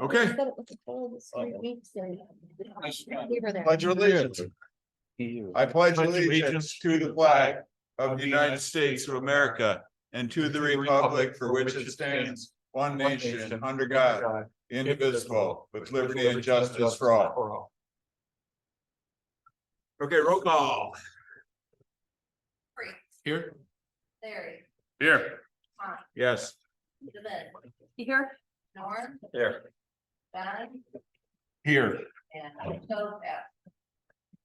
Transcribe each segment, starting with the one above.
Okay, Said it was a full 3 weeks and we were there. pledge allegiance. I pledge allegiance to the flag of the United States of America and to the republic for which it stands, one nation, under God, indivisible, with liberty and justice for all. Okay, roll call. Free. Here. Larry. Here. Tom. Yes. David. Here. Norm. Here. Don. Here. And Joe.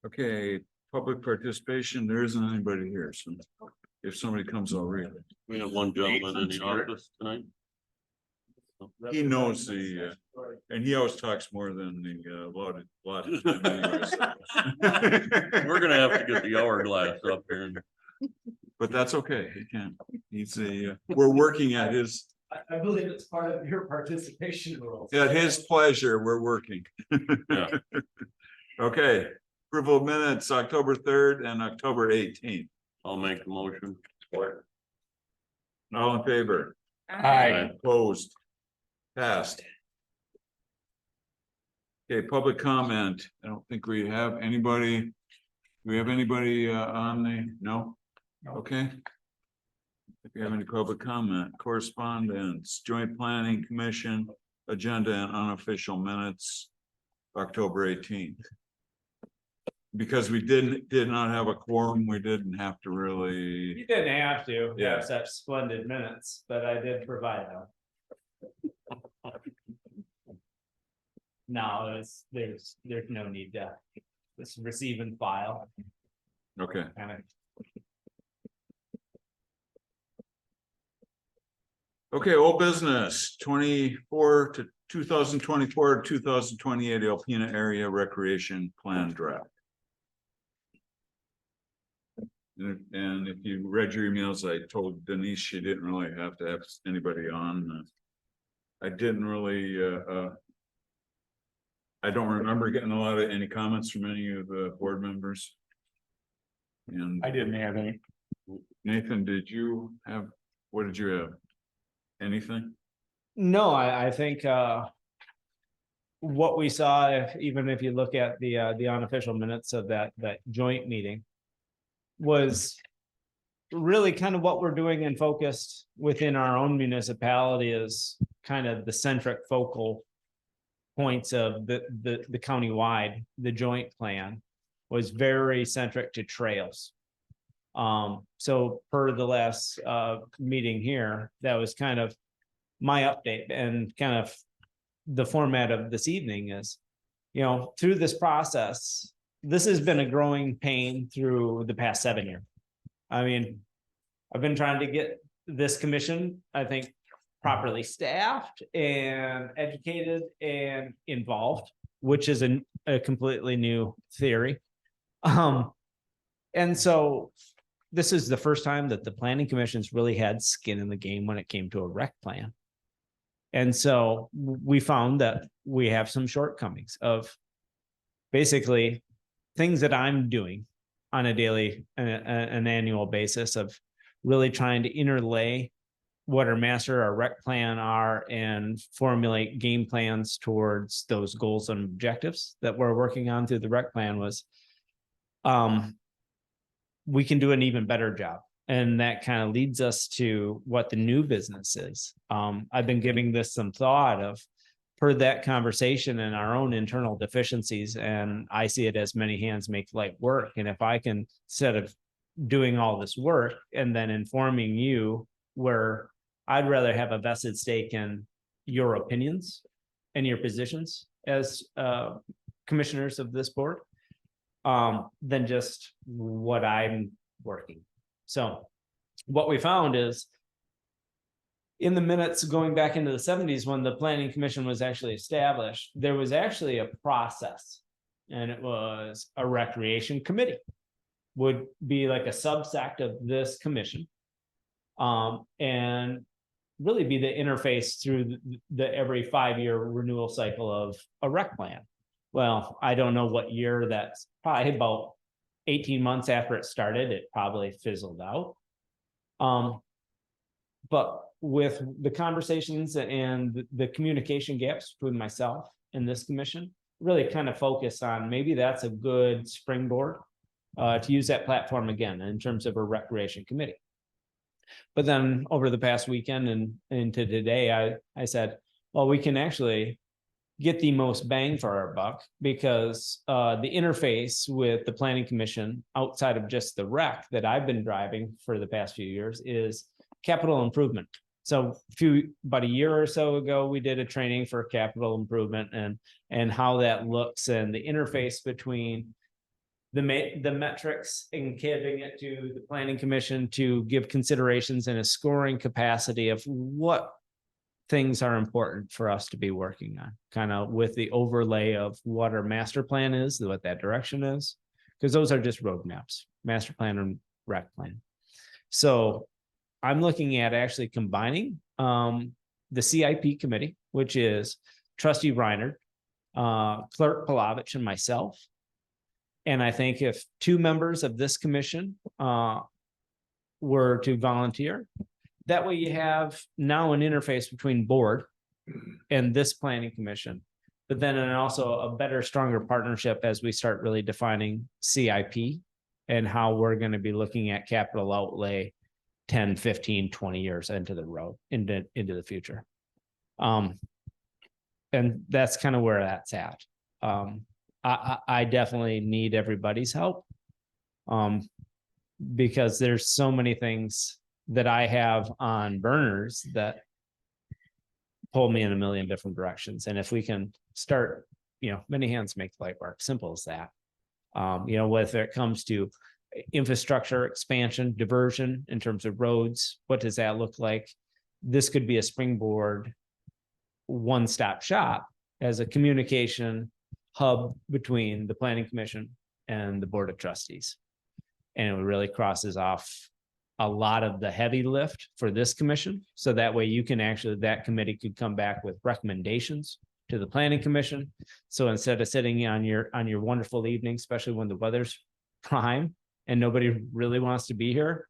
Okay, public participation, there isn't anybody here, so if somebody comes, I'll read it. We have one gentleman in the office tonight. He knows the, and he always talks more than the, lot of time anyways. We're gonna have to get the hourglass up here. But that's okay, he can, he's we're working at his, I believe it's part of your participation rules. at his pleasure, we're working. Yeah. Okay, approval of minutes, October 3rd and October 18th. I'll make the motion. All in favor? Aye. Opposed? Passed. Okay, public comment. I don't think we have anybody. Do we have anybody on the, no? Okay. If you have any public comment, correspondence, joint planning commission, agenda and unofficial minutes, October 18th. Because we did not have a quorum, we didn't have to really, You didn't have to Yeah. have such splendid minutes, but I did provide them. No, there's no need to just receive and file okay. kind of. Okay, old business, 2024 to 2028 Alpena Area Recreation Plan Draft. And if you read your emails, I told Denise she didn't really have to have anybody on. I didn't really, I don't remember getting a lot of any comments from any of the board members. And I didn't have any. Nathan, did you have, what did you have? Anything? No, I think what we saw, even if you look at the unofficial minutes of that joint meeting, was really kind of what we're doing and focused within our own municipality is kind of the centric focal points of the countywide. The joint plan was very centric to trails. So per the last meeting here, that was kind of my update, and kind of the format of this evening is, you know, through this process, this has been a growing pain through the past 7 years. I mean, I've been trying to get this commission, I think, properly staffed and educated and involved, which is a completely new theory. And so this is the first time that the planning commission's really had skin in the game when it came to a rec plan. And so we found that we have some shortcomings of basically things that I'm doing on a daily, an annual basis of really trying to interlay what our master, our rec plan are, and formulate game plans towards those goals and objectives that we're working on through the rec plan was, we can do an even better job. And that kind of leads us to what the new business is. I've been giving this some thought of, per that conversation and our own internal deficiencies, and I see it as many hands make light work. And if I can, instead of doing all this work and then informing you, where I'd rather have a vested stake in your opinions and your positions as commissioners of this board, than just what I'm working. So what we found is, in the minutes going back into the 70s, when the planning commission was actually established, there was actually a process, and it was a recreation committee would be like a subsect of this commission, and really be the interface through the every 5-year renewal cycle of a rec plan. Well, I don't know what year, that's probably about 18 months after it started, it probably fizzled out. But with the conversations and the communication gaps between myself and this commission, really kind of focus on maybe that's a good springboard to use that platform again in terms of a recreation committee. But then over the past weekend and into today, I said, well, we can actually get the most bang for our buck because the interface with the planning commission outside of just the rec that I've been driving for the past few years is capital improvement. So about a year or so ago, we did a training for capital improvement and how that looks and the interface between the metrics and giving it to the planning commission to give considerations in a scoring capacity of what things are important for us to be working on, kind of with the overlay of what our master plan is, what that direction is, because those are just roadmaps, master plan and rec plan. So I'm looking at actually combining the CIP committee, which is Trustee Reiner, Clerk Palovich, and myself. And I think if 2 members of this commission were to volunteer, that way you have now an interface between board and this planning commission, but then also a better, stronger partnership as we start really defining CIP and how we're going to be looking at capital outlay 10, 15, 20 years into the road, into the future. And that's kind of where that's at. I definitely need everybody's help because there's so many things that I have on burners that pull me in a million different directions. And if we can start, many hands make light work, simple as that. Whether it comes to infrastructure expansion, diversion in terms of roads, what does that look like? This could be a springboard, one-stop shop as a communication hub between the planning commission and the board of trustees. And it really crosses off a lot of the heavy lift for this commission. So that way you can actually, that committee could come back with recommendations to the planning commission. So instead of sitting on your wonderful evening, especially when the weather's prime and nobody really wants to be here,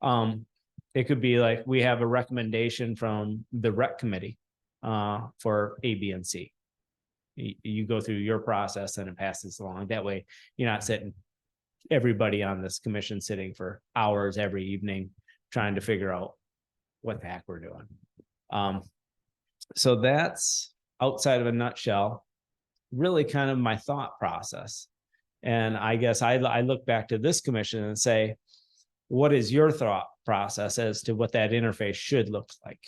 it could be like, we have a recommendation from the rec committee for A, B, and C. You go through your process and it passes along. That way you're not sitting, everybody on this commission sitting for hours every evening trying to figure out what the heck we're doing. So that's, outside of a nutshell, really kind of my thought process. And I guess I look back to this commission and say, what is your thought process as to what that interface should look like?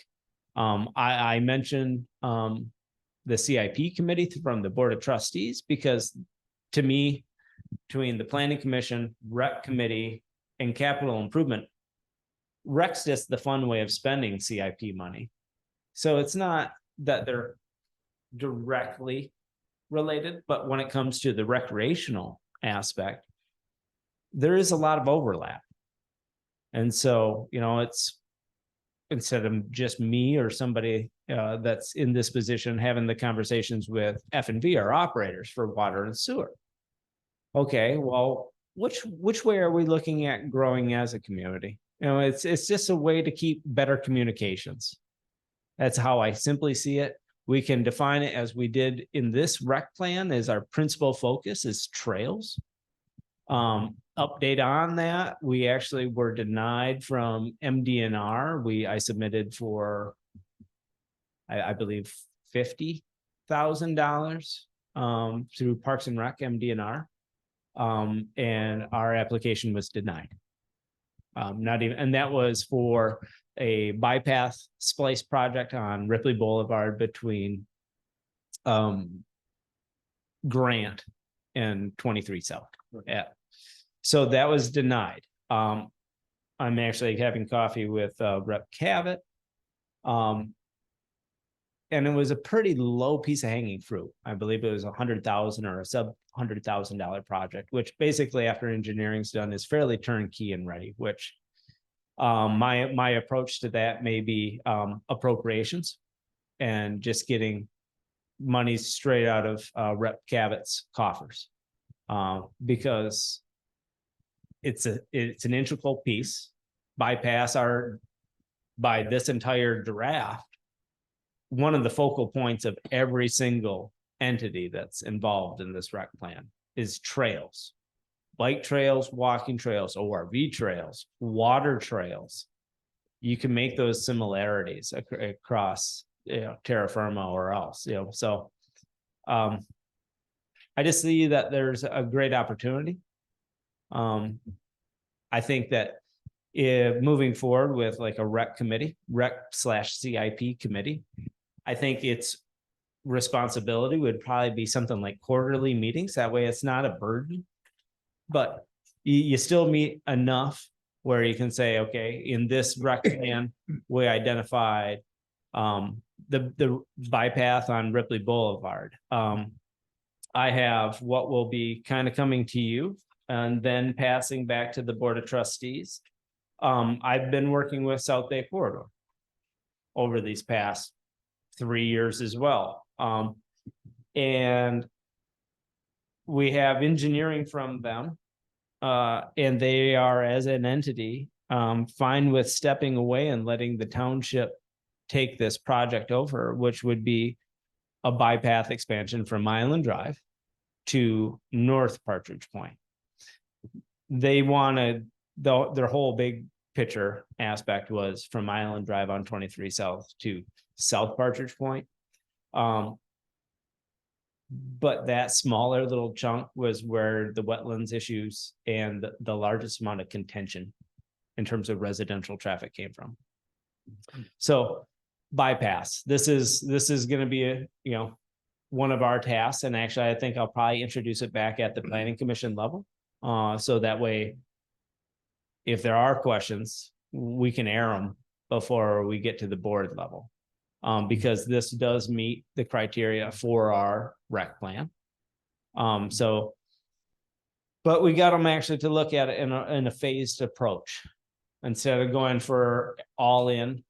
I mentioned the CIP committee from the board of trustees, because to me, between the planning commission, rec committee, and capital improvement, rec's just the fun way of spending CIP money. So it's not that they're directly related, but when it comes to the recreational aspect, there is a lot of overlap. And so, it's instead of just me or somebody that's in this position having the conversations with F&V, our operators for water and sewer. Okay, well, which way are we looking at growing as a community? It's just a way to keep better communications. That's how I simply see it. We can define it as we did in this rec plan as our principal focus is trails. Update on that, we actually were denied from MDNR. I submitted for, I believe, $50,000 through Parks and Rec MDNR. And our application was denied. And that was for a bypass splice project on Ripley Boulevard between Grant and 23 South. Yeah. So that was denied. I'm actually having coffee with Rep. Cavett. And it was a pretty low piece of hanging fruit. I believe it was $100,000 or a sub $100,000 project, which basically after engineering's done is fairly turnkey and ready, which my approach to that may be appropriations and just getting money straight out of Rep. Cavett's coffers, because it's an integral piece. Bypass by this entire draft, one of the focal points of every single entity that's involved in this rec plan is trails. Bike trails, walking trails, ORV trails, water trails. You can make those similarities across, terra firma or else, so. I just see that there's a great opportunity. I think that if moving forward with like a rec / CIP committee, I think its responsibility would probably be something like quarterly meetings. That way it's not a burden. But you still meet enough where you can say, okay, in this rec plan, we identified the bypass on Ripley Boulevard. I have what will be kind of coming to you and then passing back to the Board of Trustees. I've been working with South Bay Corridor over these past 3 years as well. And we have engineering from them. And they are, as an entity, fine with stepping away and letting the township take this project over, which would be a bypass expansion from Island Drive to North Partridge Point. They wanted, their whole big picture aspect was from Island Drive on 23 South to South Partridge Point. But that smaller little chunk was where the wetlands issues and the largest amount of contention in terms of residential traffic came from. So bypass, this is going to be one of our tasks, and actually I think I'll probably introduce it back at the planning commission level, so that way if there are questions we can air them before we get to the board level. Because this does meet the criteria for our rec plan. But we got them actually to look at it in a phased approach instead of going for all in,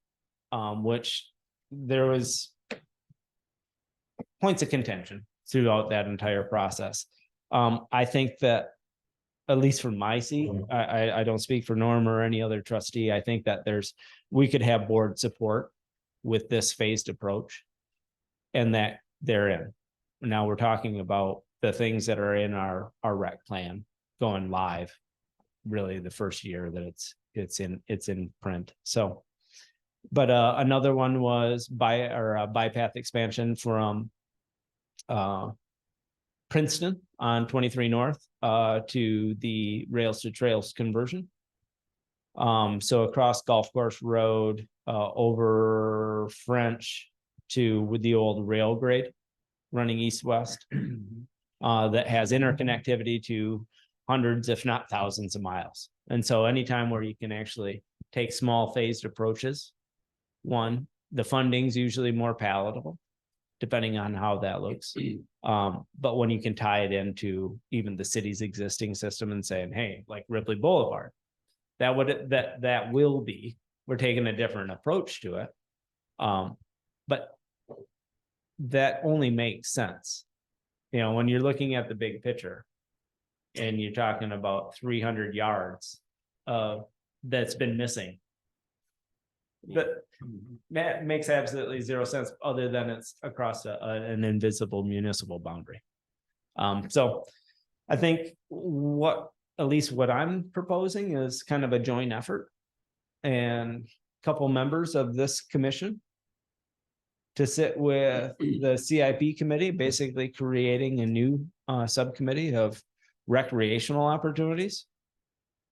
which there was points of contention throughout that entire process. I think that, at least from my seat, I don't speak for Norm or any other trustee. I think that we could have board support with this phased approach, and that they're in. Now we're talking about the things that are in our rec plan going live, really the first year that it's in print. So, but another one was bypass expansion from Princeton on 23 North to the rails to trails conversion. So across Golf Course Road, over French to the old rail grade running east-west, that has interconnectivity to hundreds, if not thousands of miles. And so anytime where you can actually take small phased approaches, one, the funding's usually more palatable, depending on how that looks. But when you can tie it into even the city's existing system and saying, hey, like Ripley Boulevard, that will be, we're taking a different approach to it. But that only makes sense. When you're looking at the big picture and you're talking about 300 yards that's been missing. But that makes absolutely zero sense other than it's across an invisible municipal boundary. So I think at least what I'm proposing is kind of a joint effort and a couple members of this commission to sit with the CIP committee, basically creating a new subcommittee of recreational opportunities.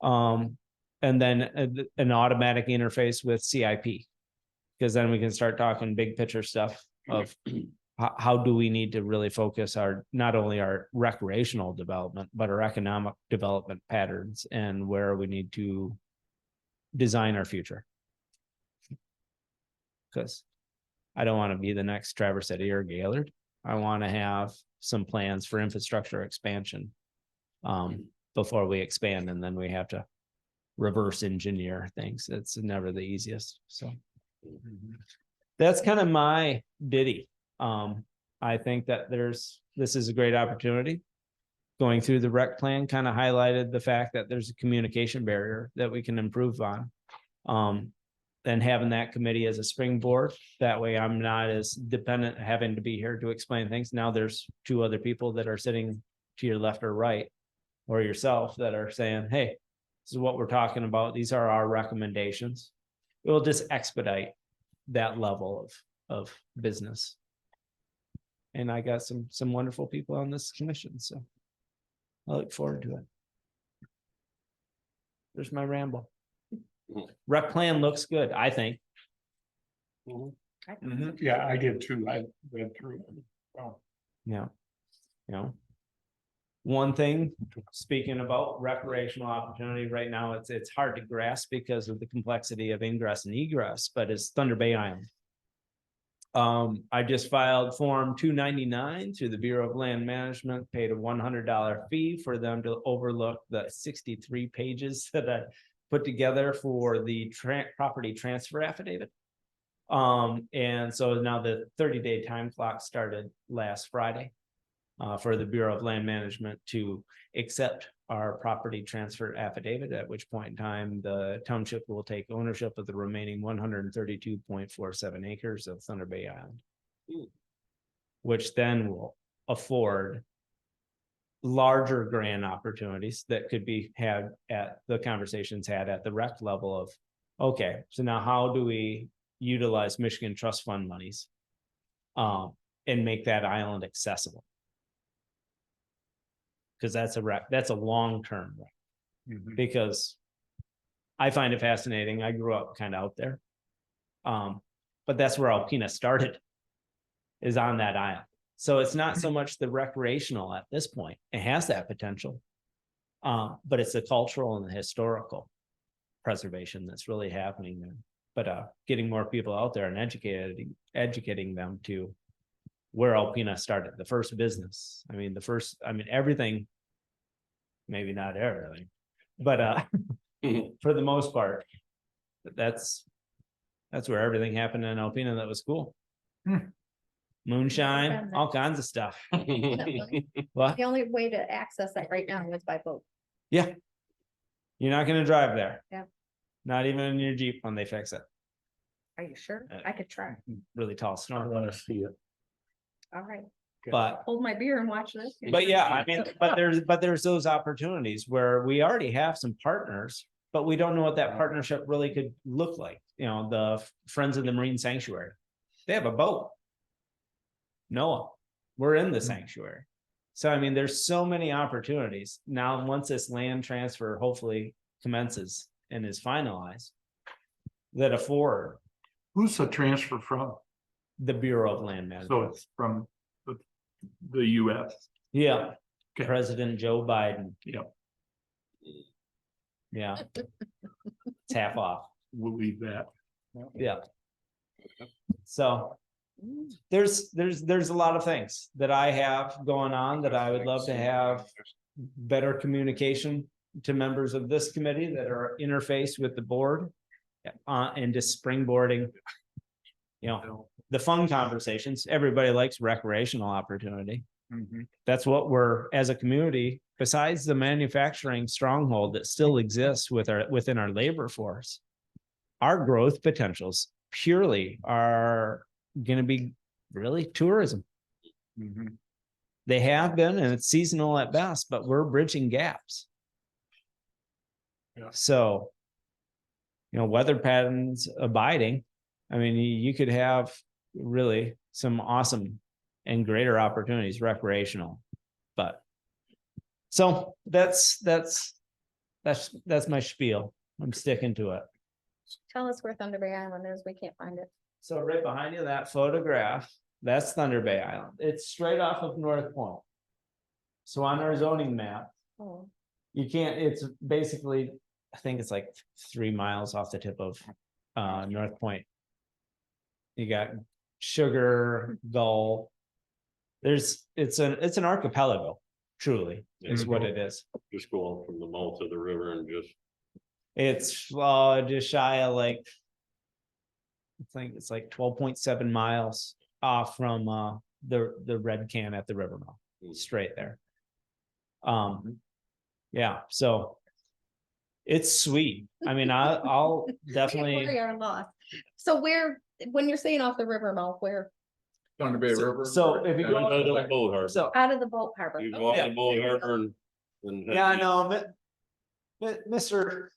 And then an automatic interface with CIP, because then we can start talking big picture stuff of how do we need to really focus not only our recreational development, but our economic development patterns and where we need to design our future. Because I don't want to be the next Traverse City or Gaylord. I want to have some plans for infrastructure expansion before we expand, and then we have to reverse engineer things. It's never the easiest. So that's kind of my ditty. I think that this is a great opportunity. Going through the rec plan kind of highlighted the fact that there's a communication barrier that we can improve on. and having that committee as a springboard. That way I'm not as dependent having to be here to explain things. Now there's two other people that are sitting to your left or right, or yourself, that are saying, hey, this is what we're talking about. These are our recommendations. It will just expedite that level of business. And I got some wonderful people on this commission, so I look forward to it. There's my ramble. Rec plan looks good, I think. Yeah, I did too. I read through it. Oh, Yeah. You know. One thing, speaking about recreational opportunity right now, it's hard to grasp because of the complexity of ingress and egress, but it's Thunder Bay Island. I just filed Form 299 through the Bureau of Land Management, paid a $100 fee for them to overlook the 63 pages that I put together for the property transfer affidavit. And so now the 30-day time clock started last Friday for the Bureau of Land Management to accept our property transfer affidavit, at which point in time the township will take ownership of the remaining 132.47 acres of Thunder Bay Island. Which then will afford larger grant opportunities that could be had at the conversations had at the rec level of, okay, so now how do we utilize Michigan Trust Fund monies and make that island accessible? Because that's a long-term rec. Because I find it fascinating. I grew up kind of out there. But that's where Alpena started, is on that island. So it's not so much the recreational at this point. It has that potential. But it's the cultural and the historical preservation that's really happening there. But getting more people out there and educating them to where Alpena started, the first business. I mean, everything, maybe not everything, but for the most part, that's where everything happened in Alpena that was cool. Moonshine, all kinds of stuff. What? The only way to access that right now is by boat. Yeah. You're not gonna drive there. Yeah. Not even in your Jeep when they fix it. Are you sure? I could try. Really tall I snow. want to see it. All right, But hold my beer and watch this. yeah, I mean, but there's those opportunities where we already have some partners, but we don't know what that partnership really could look like. You know, the Friends of the Marine Sanctuary, they have a boat. Noah, we're in the sanctuary. So, I mean, there's so many opportunities. Now, once this land transfer hopefully commences and is finalized, that afford Who's the transfer from? the Bureau of Land So Management. it's from the US. Yeah, Okay. President Joe Biden. Yep. Yeah. It's half off. We'll leave that. Yeah. So there's a lot of things that I have going on that I would love to have better communication to members of this committee that are interfaced with the board. And just springboarding, you know, the fun conversations. Everybody likes recreational opportunity. That's what we're, as a community, besides the manufacturing stronghold that still exists within our labor force, our growth potentials purely are going to be really tourism. They have been, and it's seasonal at best, but we're bridging gaps. Yeah. So, you know, weather patterns abiding, I mean, you could have really some awesome and greater opportunities recreational, but so that's my spiel. I'm sticking to it. Tell us where Thunder Bay Island is. We can't find it. So right behind you, that photograph, that's Thunder Bay Island. It's straight off of North Point. So on our zoning map, Oh, it's basically, I think it's like 3 miles off the tip of North Point. You got Sugar, Gull. It's an archipelago, truly, is what it is. Just going from the mouth of the river and just. It's just shy of like, I think it's like 12.7 miles off from the Red Can at the river mouth, straight there. Yeah, so It's sweet. I mean, I'll We definitely, are lost. So where, when you're saying off the river mouth, where, Thunder Bay River. so if you Down by the go, boat harbor. so, out of the boat harbor? You go out Yeah. the boat harbor and. yeah, I know, but Mr.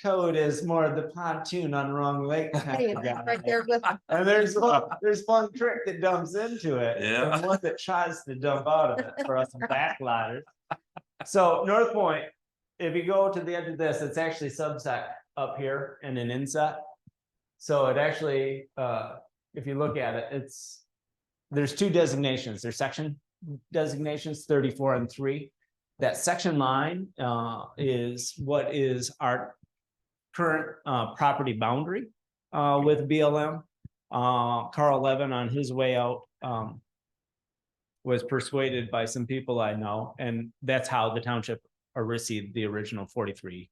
Code is more of the pontoon on Wrong Lake. kind Hey, of it's guy. right there with, And there's one trick that dumps into it. Yeah. And one that tries to dump out of it for us backlighters. So North Point, if you go to the edge of this, it's actually subsect up here and an inset. So it actually, if you look at it, there's two designations. There's section designations 34 and 3. That section line is what is our current property boundary with BLM. Carl Levin on his way out was persuaded by some people I know, and that's how the township received the original 43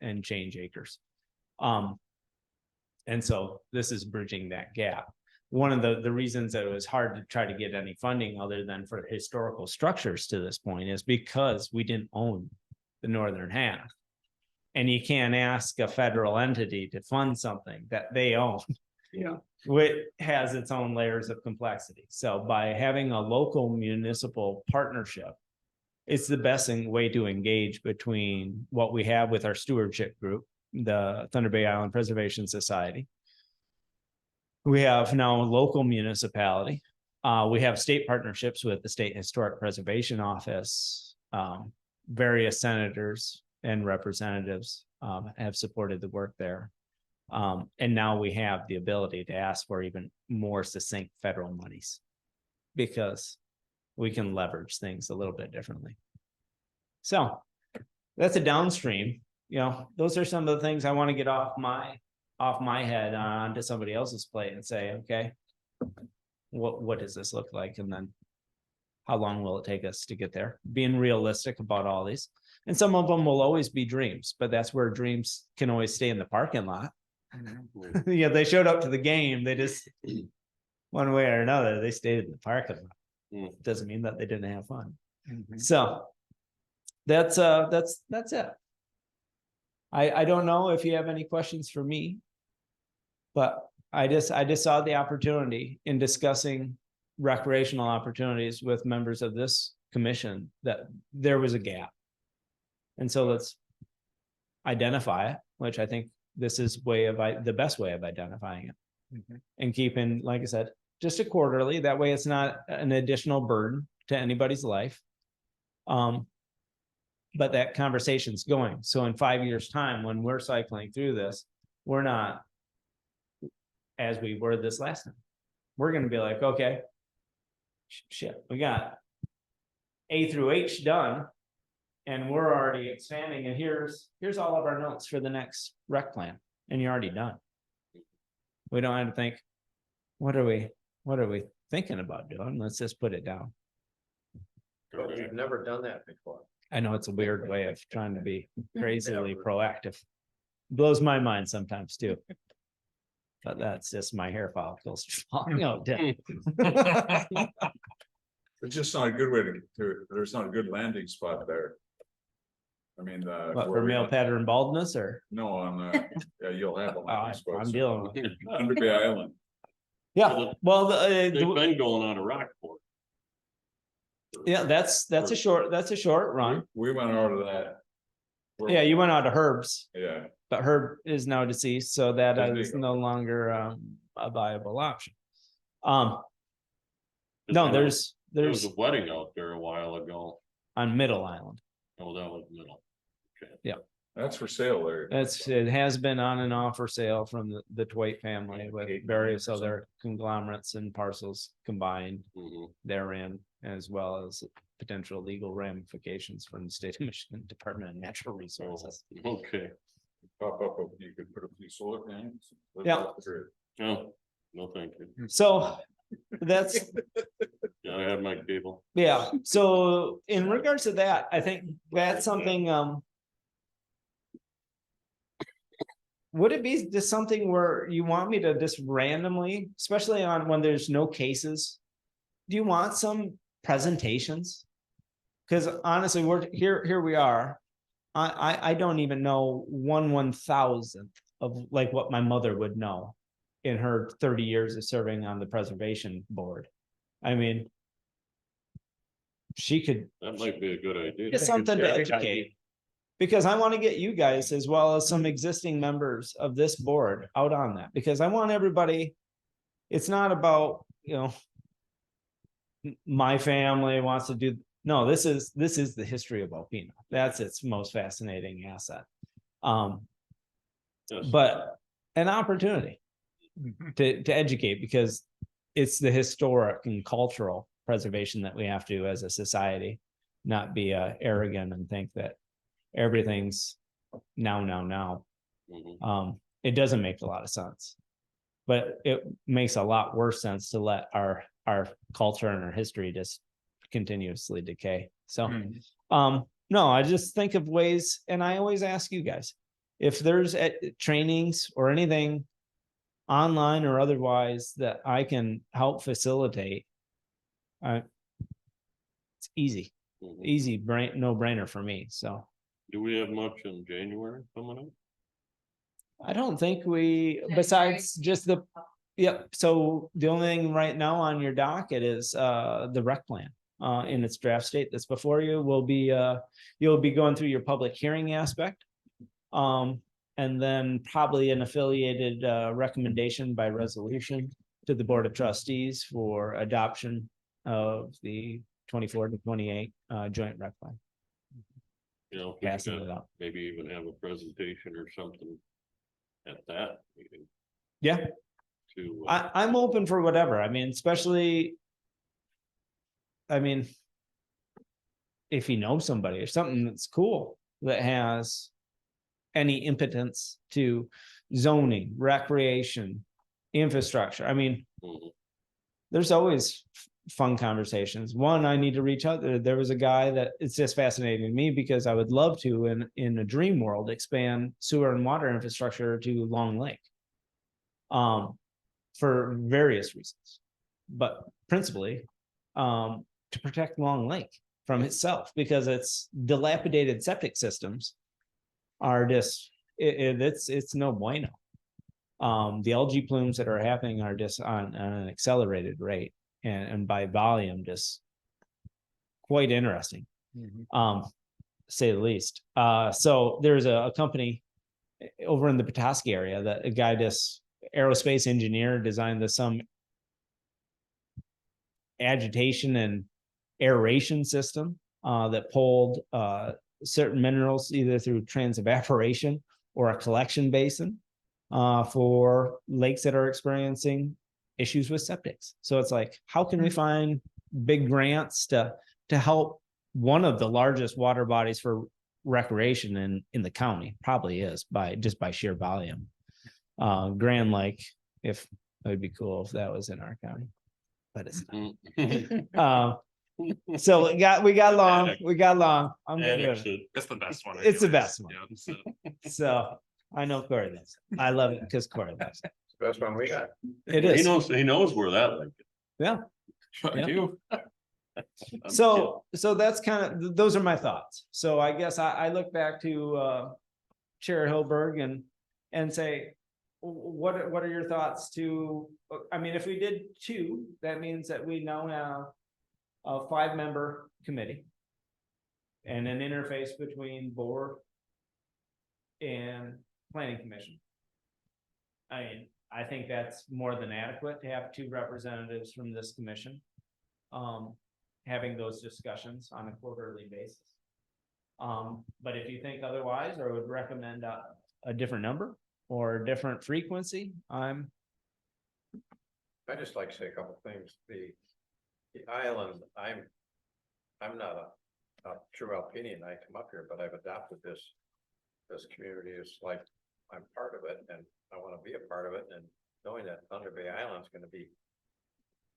and change acres. And so this is bridging that gap. One of the reasons that it was hard to try to get any funding other than for historical structures to this point is because we didn't own the northern half. And you can't ask a federal entity to fund something that they own. Yeah. Which has its own layers of complexity. So by having a local municipal partnership, it's the best way to engage between what we have with our stewardship group, the Thunder Bay Island Preservation Society. We have now a local municipality. We have state partnerships with the State Historic Preservation Office. Various senators and representatives have supported the work there. And now we have the ability to ask for even more succinct federal monies because we can leverage things a little bit differently. So that's a downstream, those are some of the things I want to get off my head onto somebody else's plate and say, okay, what does this look like? And then how long will it take us to get there? Being realistic about all these. And some of them will always be dreams, but that's where dreams can always stay in the parking lot. Yeah, they showed up to the game. They just, one way or another, they stayed in the parking lot. Doesn't mean that they didn't have fun. So that's it. I don't know if you have any questions for me, but I just saw the opportunity in discussing recreational opportunities with members of this commission that there was a gap. And so let's identify it, which I think this is the best way of identifying it. And keeping, like I said, just a quarterly, that way it's not an additional burden to anybody's life. But that conversation's going. So in 5 years' time, when we're cycling through this, we're not as we were this last time. We're gonna be like, okay, shit, we got A through H done. And we're already expanding, and here's all of our notes for the next rec plan, and you're already done. We don't have to think, what are we thinking about doing? Let's just put it down. You've never done that before. I know it's a weird way of trying to be crazily proactive. Blows my mind sometimes too. But that's just my hair follicles falling out. It's just not a good way there's not a good landing spot there. I mean, What, for male pattern baldness or? no, yeah, you'll have a Oh, landing spot. I'm dealing with. Thunder Bay Island. Yeah, well, They've been going out of Rockport. yeah, that's a short run. We went out of that. Yeah, you went out of Herb's, Yeah, but Herb is now deceased, so that There you is go. no longer a viable option. Just No, know there's There was a wedding out there a while ago. on Middle Island. Oh, that was middle. that's for sale there. It has been on and off for sale from the Twait family with various other conglomerates and parcels combined Mhm. therein, as well as potential legal ramifications from the state of Michigan Department of Natural Resources. Oh, okay. Pop up, you could put a few solar panels. live Yeah. off the grid. No, no, thank you. So that's, Yeah, I had my cable. yeah, so in regards to that, I think that's something, would it be just something where you want me to just randomly, especially on when there's no cases? Do you want some presentations? Because honestly, here we are. I don't even know 1/1000th of like what my mother would know in her 30 years of serving on the preservation board. I mean, she could That might be a good idea. get something to educate. Because I want to get you guys as well as some existing members of this board out on that, because I want everybody. It's not about, my family wants to do, no, this is the history of Alpena. That's its most fascinating asset. Yes. But an opportunity to educate, because it's the historic and cultural preservation that we have to as a society, not be arrogant and think that everything's now. Mhm. It doesn't make a lot of sense. But it makes a lot worse sense to let our culture and our history just continuously decay. So, no, I just think of ways, and I always ask you guys, if there's trainings or anything online or otherwise that I can help facilitate. It's easy, Mhm. no brainer for me. So Do we have much in January coming up? I don't think we, besides just yep, so the only thing right now on your docket is the rec plan. In its draft state that's before you will be you'll be going through your public hearing aspect. And then probably an affiliated recommendation by resolution to the Board of Trustees for adoption of the 24 to 28 joint rec plan. You know, if we Passing could it up. maybe even have a presentation or something at that meeting Yeah, to. I'm open for whatever. I mean, especially. I mean, if you know somebody or something that's cool that has any impotence to zoning, recreation, infrastructure. I mean, Mhm. there's always fun conversations. One, I need to reach out there. There was a guy that it's just fascinating to me because I would love to, in a dream world, expand sewer and water infrastructure to Long Lake. For various reasons, but principally, to protect Long Lake from itself, because its dilapidated septic systems are just, it's no bueno. The algae plumes that are happening are just on an accelerated rate, and by volume, just quite interesting, say the least. So there's a company over in the Petoskey area that a guy just aerospace engineer designed some agitation and aeration system that pulled certain minerals either through transevaporation or a collection basin for lakes that are experiencing issues with septics. So it's like, how can we find big grants to help one of the largest water bodies for recreation in the county? Probably is by sheer volume. Grand Lake, if it would be cool if that was in our county, but it's not. Mhm. So we got long. I'm good. Annexed. It's the best one. It's the anyways. best one. Yeah, so- So I know Corey loves it. I love it because Corey loves it. Best one we got. It He is. knows where that lake is. Yeah. I Yeah. do. I'm So that's kind of, those are my thoughts. So I guess I look back to Chair Hilberg and say, what are your thoughts to, I mean, if we did 2, that means that we now have a 5-member committee and an interface between board and planning commission. I mean, I think that's more than adequate to have 2 representatives from this commission having those discussions on a quarterly basis. But if you think otherwise, or would recommend a different number or a different frequency, I just like to say a couple things. The island, I'm not a true Alpenian. I come up here, but I've adopted this community. It's like I'm part of it and I want to be a part of it, and knowing that Thunder Bay Island is going to be,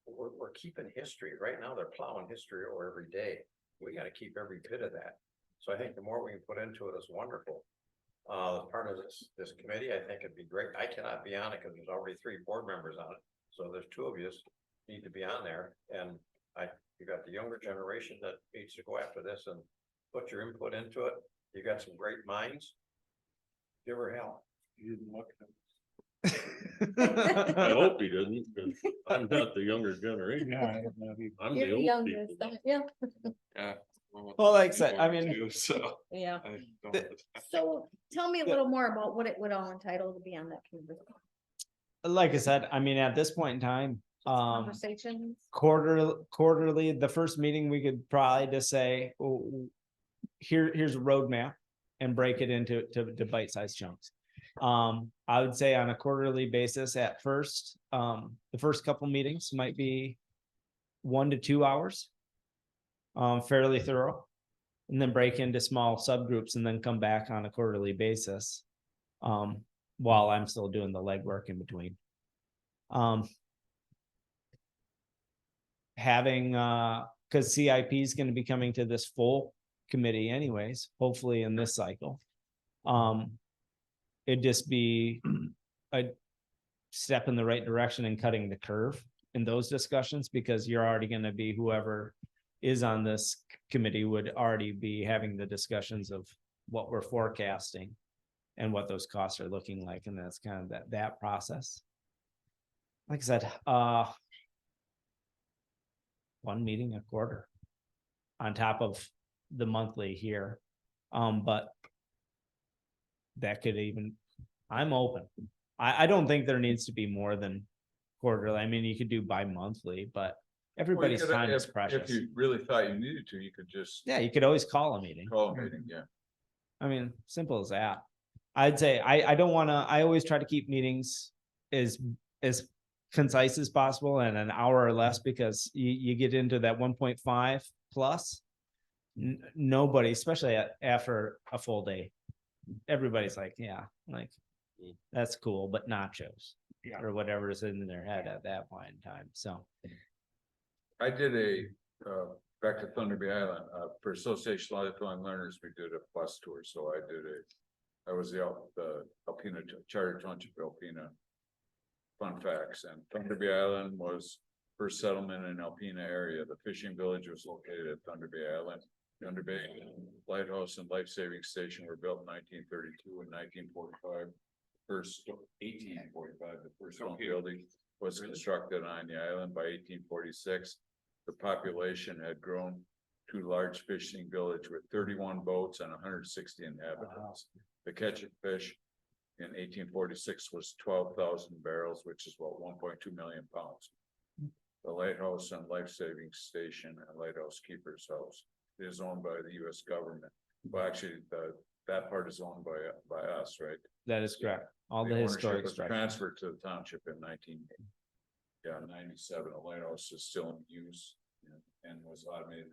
we're keeping history. Right now, they're plowing history over every day. We got to keep every bit of that. So I think the more we can put into it is wonderful. As part of this committee, I think it'd be great. I cannot be on it because there's already 3 board members on it. So there's 2 of you need to be on there, and you got the younger generation that needs to go after this and put your input into it. You got some great minds. Give her hell. You didn't look at I hope he didn't, 'cause I'm not the younger generation. Yeah, I have not either. I'm You're the the old youngest, people. yeah, Yeah. Well, like I said, I mean, So. yeah. I don't- The- So tell me a little more about what it would all entitle to be on that committee. like I said, I mean, at this point in time, Conversations. quarterly, the first meeting, we could probably just say, oh, here's a roadmap and break it into to bite-sized chunks. I would say on a quarterly basis at first, the first couple meetings might be 1 to 2 hours. Fairly thorough, and then break into small subgroups and then come back on a quarterly basis. While I'm still doing the legwork in between. Having, cause CIP is gonna be coming to this full committee anyways, hopefully in this cycle. It'd just be a step in the right direction and cutting the curve in those discussions, because you're already gonna be, whoever is on this committee would already be having the discussions of what we're forecasting and what those costs are looking like, and that's kind of that process. Like I said, one meeting a quarter on top of the monthly here. But that could even, I'm open. I don't think there needs to be more than quarterly. I mean, you could do bi-monthly, but everybody's Well, you could- time is If precious. you really thought you needed to, you could just Yeah, you could always call a meeting. call a meeting, yeah. I mean, simple as that. I'd say I don't wanna, I always try to keep meetings as concise as possible and an hour or less, because you get into that 1.5 plus. Nobody, especially after a full day, everybody's like, yeah, like, that's cool, but nachos. Yeah. Or whatever is in their head at that point in time, so. I did back to Thunder Bay Island, for Association of Lifelong Learners, we did a bus tour, so I was the Alpena Charter Township Alpena. Fun facts, and Thunder Bay Island was first settlement in Alpena area. The fishing village was located at Thunder Bay Island. Thunder Bay Lighthouse and Life Saving Station were built in 1932 and 1945. First, 1845, the first home building was constructed on the island. By 1846. The population had grown to a large fishing village with 31 boats and 160 inhabitants. The catch of fish in 1846 was 12,000 barrels, which is about 1.2 million pounds. The lighthouse and life saving station and lighthouse keeper's house is owned by the US government. Well, actually, that part is owned by us, right? That is correct. All the ownership historic was structure. transferred to the township in 97. The lighthouse is still in use and was automated.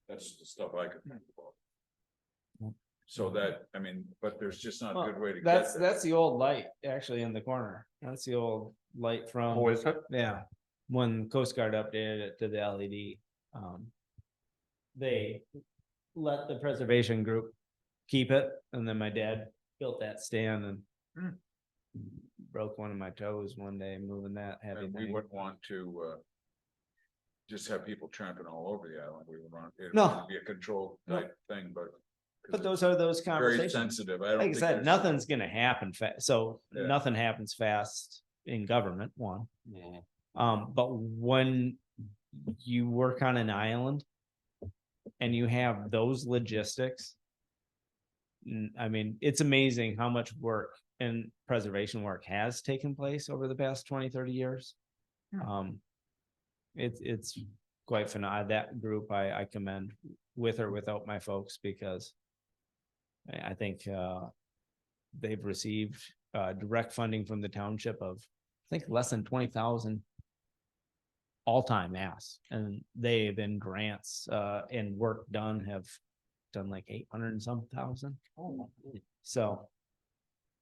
That's the stuff I could think about. So that, I mean, but there's just not a good way to get That's there. the old light actually in the corner. That's the old light from. Oh, is it? Yeah, when Coast Guard updated it to the LED, they let the preservation group keep it, and then my dad built that stand and broke one of my toes one day moving that heavy And we thing. wouldn't want to just have people tramping all over the island. We would want it No. to be a controlled No. type thing, but. But those are those Very conversations. sensitive. I don't Like I think said, there's- nothing's gonna happen fast, so Yeah. nothing happens fast in government, one. But when you work on an island and you have those logistics, I mean, it's amazing how much work and preservation work has taken place over the past 20-30 years. It's quite phenomenal. That group I commend, with or without my folks, because I think they've received direct funding from the township of, I think, less than 20,000 all-time ask, and they've in grants and work done have done like 800 and some thousand. So,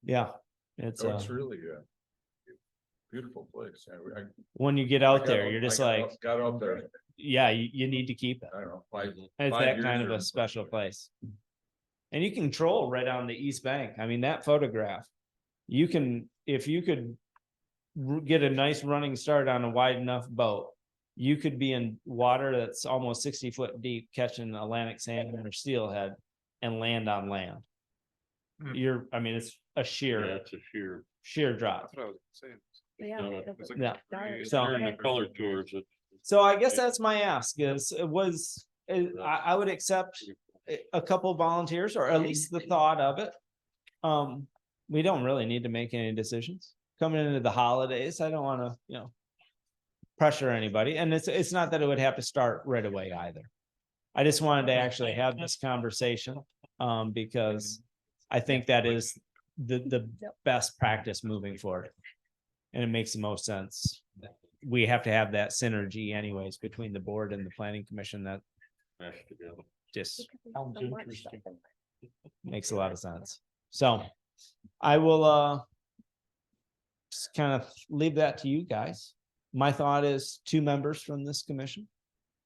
yeah, it's So it's really a beautiful place. when you get I out got there, out- you're just I like, got out there, yeah, you need to keep it. I don't know, 5 It's 5 that years kind of or a special place. And you can troll right on the east bank. I mean, that photograph, you can, if you could get a nice running start on a wide enough boat, you could be in water that's almost 60 foot deep catching Atlantic salmon or steelhead and land on land. Hmm. I mean, it's a Yeah, it's a sheer. drop. That's what I was saying. Yeah. No, because it's Yeah. dark. So- During the color tours, So I guess that's my ask is, I would accept a couple volunteers or at least the thought of it. We don't really need to make any decisions coming into the holidays. I don't want to, pressure anybody. And it's not that it would have to start right away either. I just wanted to actually have this conversation, because I think that is the best practice moving forward. And it makes the most sense. We have to have that synergy anyways between the board and the planning commission. That mashed together. just Because of so much stuff in makes a lot of sense. So I will just kind of leave that to you guys. My thought is 2 members from this commission.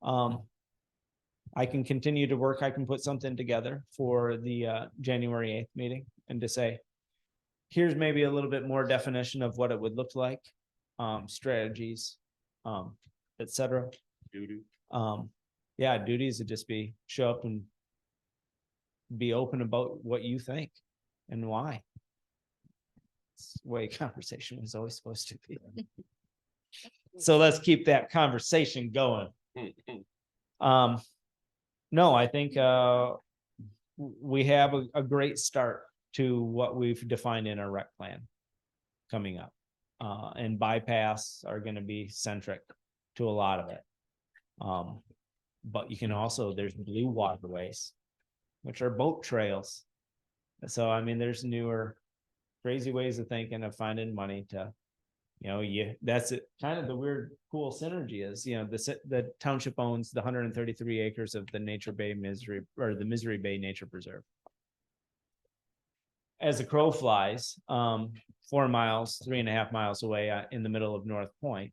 I can continue to work. I can put something together for the January 8th meeting and to say, here's maybe a little bit more definition of what it would look like, strategies, et cetera. Duty. Yeah, duties would just be show up and be open about what you think and why. It's the way conversation was always supposed to be. So let's keep that conversation going. No, I think we have a great start to what we've defined in our rec plan coming up. And bypass are gonna be centric to a lot of it. But you can also, there's blue waterways, which are boat trails. So, I mean, there's newer crazy ways of thinking of finding money to, that's it. Kind of the weird, cool synergy is, the township owns the 133 acres of the Nature Bay the Misery Bay Nature Preserve. As the crow flies, 4 miles, 3.5 miles away in the middle of North Point,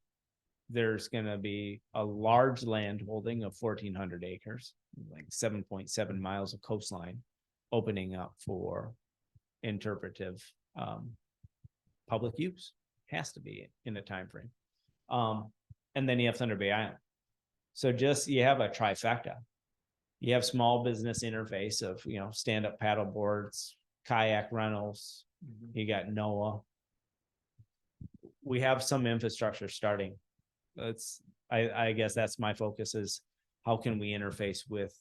there's gonna be a large land holding of 1,400 acres, like 7.7 miles of coastline, opening up for interpretive public use. Has to be in a time frame. And then you have Thunder Bay Island. So you have a trifecta. You have small business interface of, stand-up paddle boards, kayak rentals. You got NOAA. We have some infrastructure starting. I guess that's my focus is how can we interface with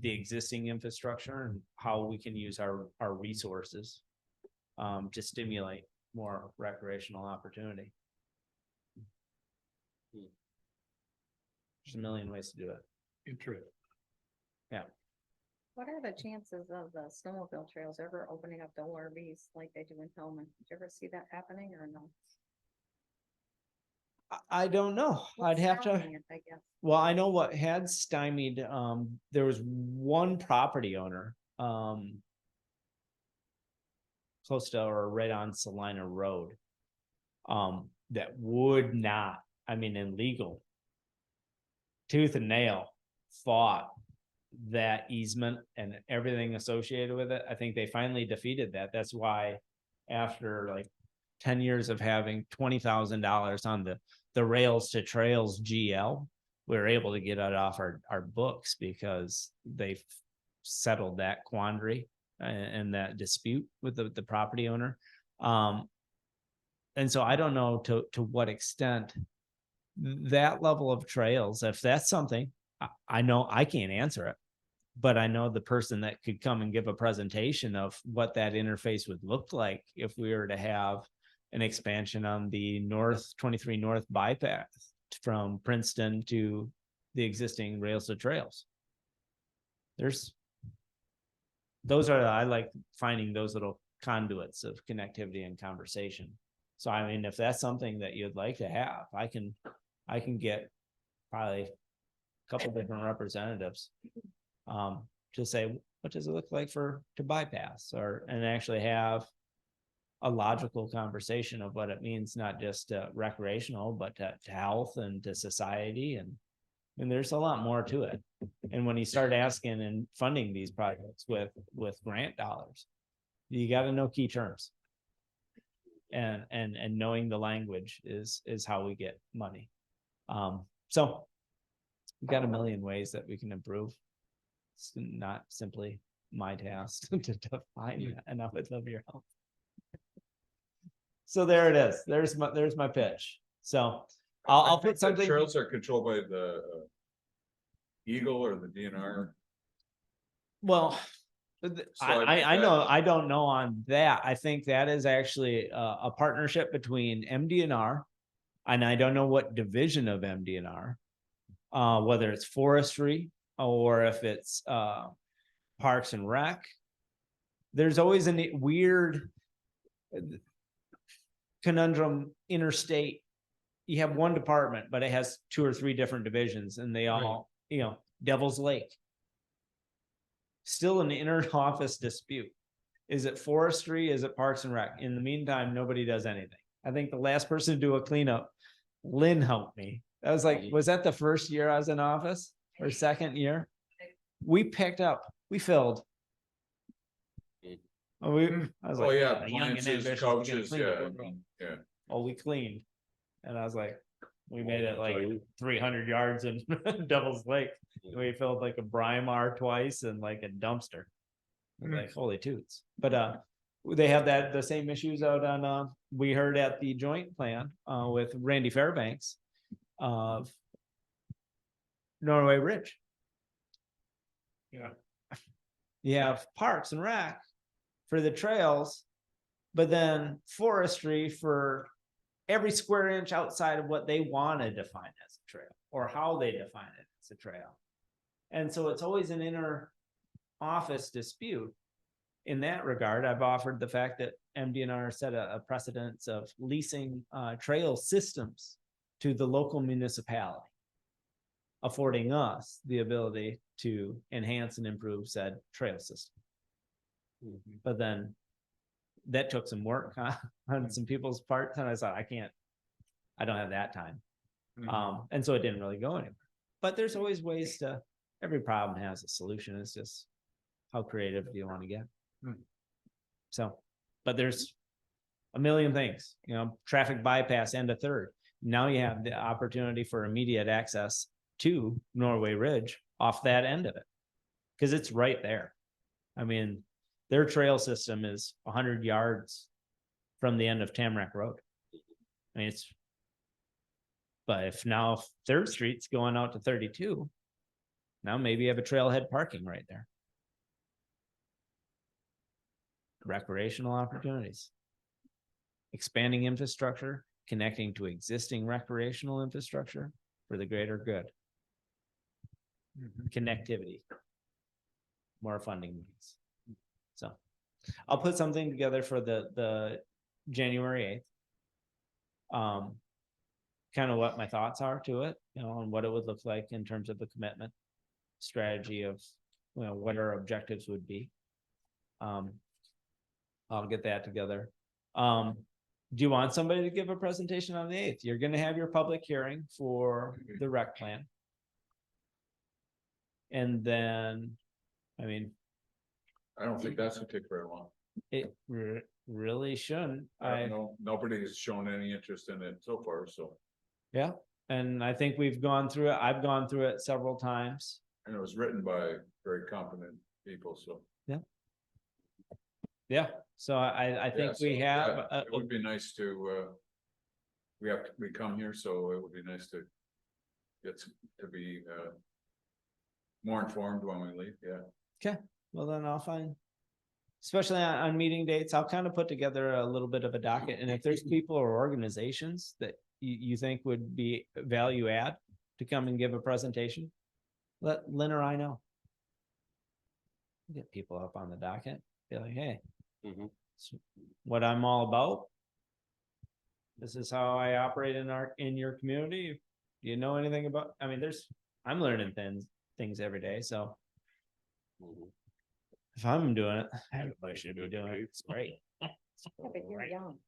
the existing infrastructure and how we can use our resources to stimulate more recreational opportunity. There's a million ways to do it. Interesting. What are the chances of the snowmobile trails ever opening up to ORVs like they do in Hellman? Did you ever see that happening or no? I don't know. I'd What's have to. stopping it, I guess. Well, I know what had stymied, there was one property owner, close to or right on Salina Road, that would not, in legal tooth and nail fought that easement and everything associated with it. I think they finally defeated that. That's why after like 10 years of having $20,000 on the Rails to Trails GL, we were able to get it off our books because they settled that quandary and that dispute with the property owner. And so I don't know to what extent that level of trails, if that's something, I know I can't answer it, but I know the person that could come and give a presentation of what that interface would look like if we were to have an expansion on the 23 North bypass from Princeton to the existing Rails to Trails. I like finding those little conduits of connectivity and conversation. So if that's something that you'd like to have, I can get probably a couple different representatives to say, what does it look like to bypass and actually have a logical conversation of what it means, not just recreational, but to health and to society. And there's a lot more to it. And when you start asking and funding these projects with grant dollars, you got to know key terms. And knowing the language is how we get money. So we've got a million ways that we can improve. It's not simply my task to define that, and I would love your help. So there it is. There's my pitch. So I'll I think put the something. Trails are controlled by the Eagle or the DNR. Well, So I think I know, that- I don't know on that. I think that is actually a partnership between MDNR. And I don't know what division of MDNR, whether it's forestry or if it's Parks and Rec. There's always a weird conundrum interstate. You have one department, but it has 2 or 3 different divisions and they all, Devil's Lake. Still an inner office dispute. Is it forestry? Is it Parks and Rec? In the meantime, nobody does anything. I think the last person to do a cleanup, Lynn helped me. I was like, was that the first year I was in office or second year? We picked up, we filled. I was Oh, like, yeah, young and appliances, ambitious, we're gonna couches, clean yeah, it. yeah. Oh, we cleaned. And I was like, we made it like So 300 yards in Devil's Lake. We filled like a Brimar twice and like a dumpster. I was like, holy toots. But they have the same issues out on we heard at the joint plan with Randy Fairbanks of Norway Ridge. Yeah. You have Parks and Rec for the trails, but then forestry for every square inch outside of what they want to define as a trail or how they define it as a trail. And so it's always an inner office dispute. In that regard, I've offered the fact that MDNR set a precedence of leasing trail systems to the local municipality, affording us the ability to enhance and improve said trail system. But then that took some work on some people's parts, and I thought, I don't have that time. And so it didn't really go anywhere. But there's always ways to, every problem has a solution. It's just how creative do you want to get? So, but there's a million things, traffic bypass and a third. Now you have the opportunity for immediate access to Norway Ridge off that end of it. Because it's right there. I mean, their trail system is 100 yards from the end of Tamarack Road. I mean, but if 3rd Street's going out to 32, now maybe you have a trailhead parking right there. Recreational opportunities. Expanding infrastructure, connecting to existing recreational infrastructure for the greater good. Connectivity. More funding needs. So I'll put something together for the January 8th. Kind of what my thoughts are to it, and what it would look like in terms of the commitment strategy of, what our objectives would be. I'll get that together. Do you want somebody to give a presentation on the 8th? You're going to have your public hearing for the rec plan. And then, I mean, I don't think that's gonna take very long. it really shouldn't. I don't know, nobody has shown any interest in it so far, so. Yeah, and I think we've gone through it. I've gone through it several times. And it was written by very competent people, so. Yeah, so I think Yeah, we so, have, yeah, It would be nice to, we come here, so it would be nice to to be, more informed when we leave, yeah. well, then I'll find, especially on meeting dates, I'll kind of put together a little bit of a docket. And if there's people or organizations that you think would be value add to come and give a presentation, let Lynn or I know. Get people up on the docket, be like, hey, Mhm. it's what I'm all about. This is how I operate in your community. Do you know anything about, I mean, I'm learning things every day, so Mhm. if I'm doing it, everybody should be doing it. It's great. Yeah, but you're young.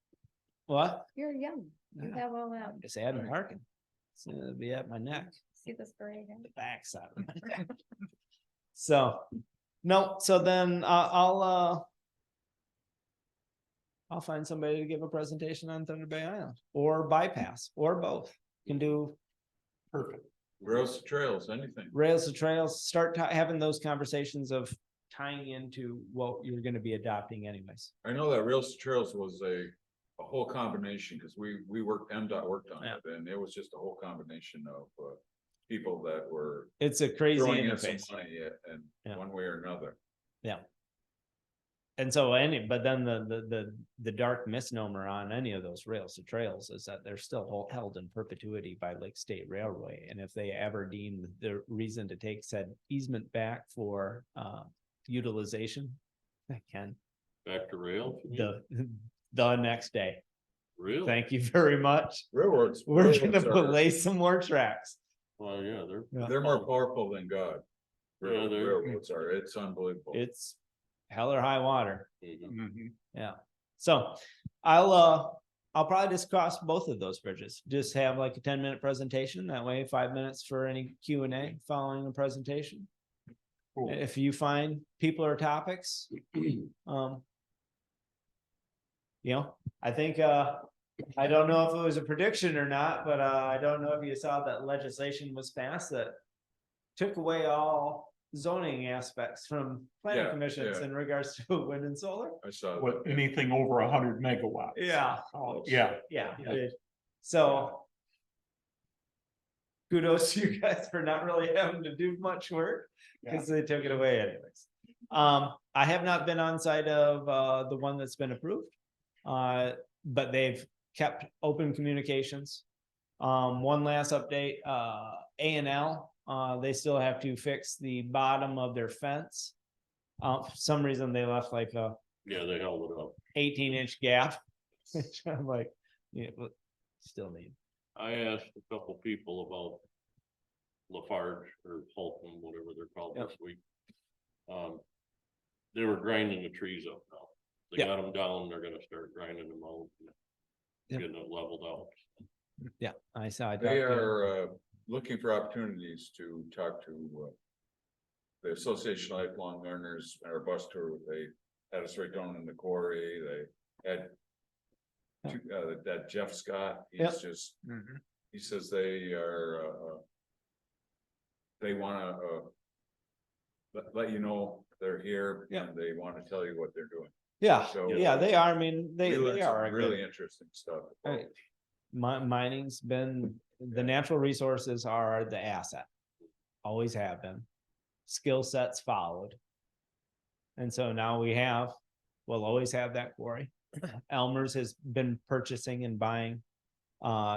What? You're young. You Yeah. have all that. Just adding parking. It's gonna be at my neck, See this gray hair? the backside of my neck. So, no, so then I'll find somebody to give a presentation on Thunder Bay Island or bypass or both. Can do Perfect. Rails to trails, anything. rails to trails, start having those conversations of tying into what you're gonna be adopting anyways. I know that Reels to Trails was a whole combination, because we worked, MDOT worked on Yeah. it, and it was just a whole combination of, people that were It's a crazy throwing in some interface. money, and Yeah. one way or another. And so but then the dark misnomer on any of those rails to trails is that they're still held in perpetuity by Lake State Railway. And if they ever deem the reason to take said easement back for utilization, they can, Back to rail? you mean? the next day. Really? Thank you very much. Railroads. We're gonna railroads are- lay some more tracks. Well, yeah, they're. They're more powerful than God. Yeah, they're- Railroads are, it's unbelievable. It's hell or high water. Mhm. Mhm. Yeah, so I'll probably just cross both of those bridges, just have like a 10-minute presentation, that way 5 minutes for any Q and A following the presentation. Cool. If you find people or topics, I think, I don't know if it was a prediction or not, but I don't know if you saw that legislation was passed that took away all zoning aspects from planning Yeah, commissions yeah. in regards to wind and solar. I saw What, that. anything over 100 megawatts. Yeah. Oh, yeah, Yeah, Yeah. it- so. Kudos to you guys for not really having to do much work, because they took it away anyways. I have not been on site of the one that's been approved. But they've kept open communications. One last update, A&L, they still have to fix the bottom of their fence. For some reason they left like a Yeah, they held it up. 18-inch gap. Which I'm like, yeah, but still need. I asked a couple people about Lafarge or Holcomb, whatever they're called Yep. this week. They were grinding the trees up now. They Yeah. got them down, they're gonna start grinding them out. and Yep. Getting it leveled out. Yeah, I saw. I They talked to- are looking for opportunities to talk to the Association of Lifelong Learners, our bus tour. They had us right down in the quarry. They had that Jeff Scott, Yep. he's just, Mhm. he says they are they wanna let you know they're here, Yeah. and they wanna tell you what they're doing. Yeah, So, yeah, they are. I mean, We learned they some are. a good- really interesting stuff. Right. Mining's been, the natural resources are the asset. Always have been. Skill sets followed. And so now we'll always have that quarry. Elmer's has been purchasing and buying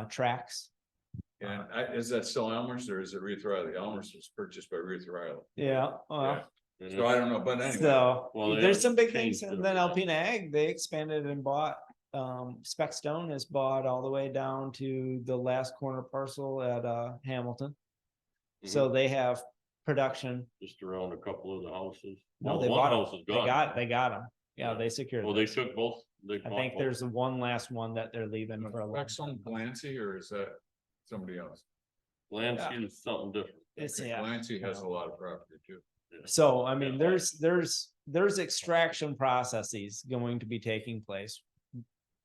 tracks. And is that still Elmer's, or is it Ruth Riley? Elmer's was purchased by Ruth Riley. Yeah, Yeah. And So I don't know, but anyway. so Well, they there's have some big changed things. it And then over Alpena Ag, they expanded and bought, Spec Stone has bought all the way down to the last corner parcel at Hamilton. Mm-hmm. So they have production. Just around a couple of the houses. No, Well, they one bought house them. is gone. They got them. Yeah, Yeah. they secured. Well, them. they took both. They I bought think both. there's one last one that they're leaving for a long Next one, time. Glancy, or is that somebody else? Lansing is something different. It's, Okay, yeah. Glancy has a lot of property too. So, I mean, there's extraction processes going to be taking place.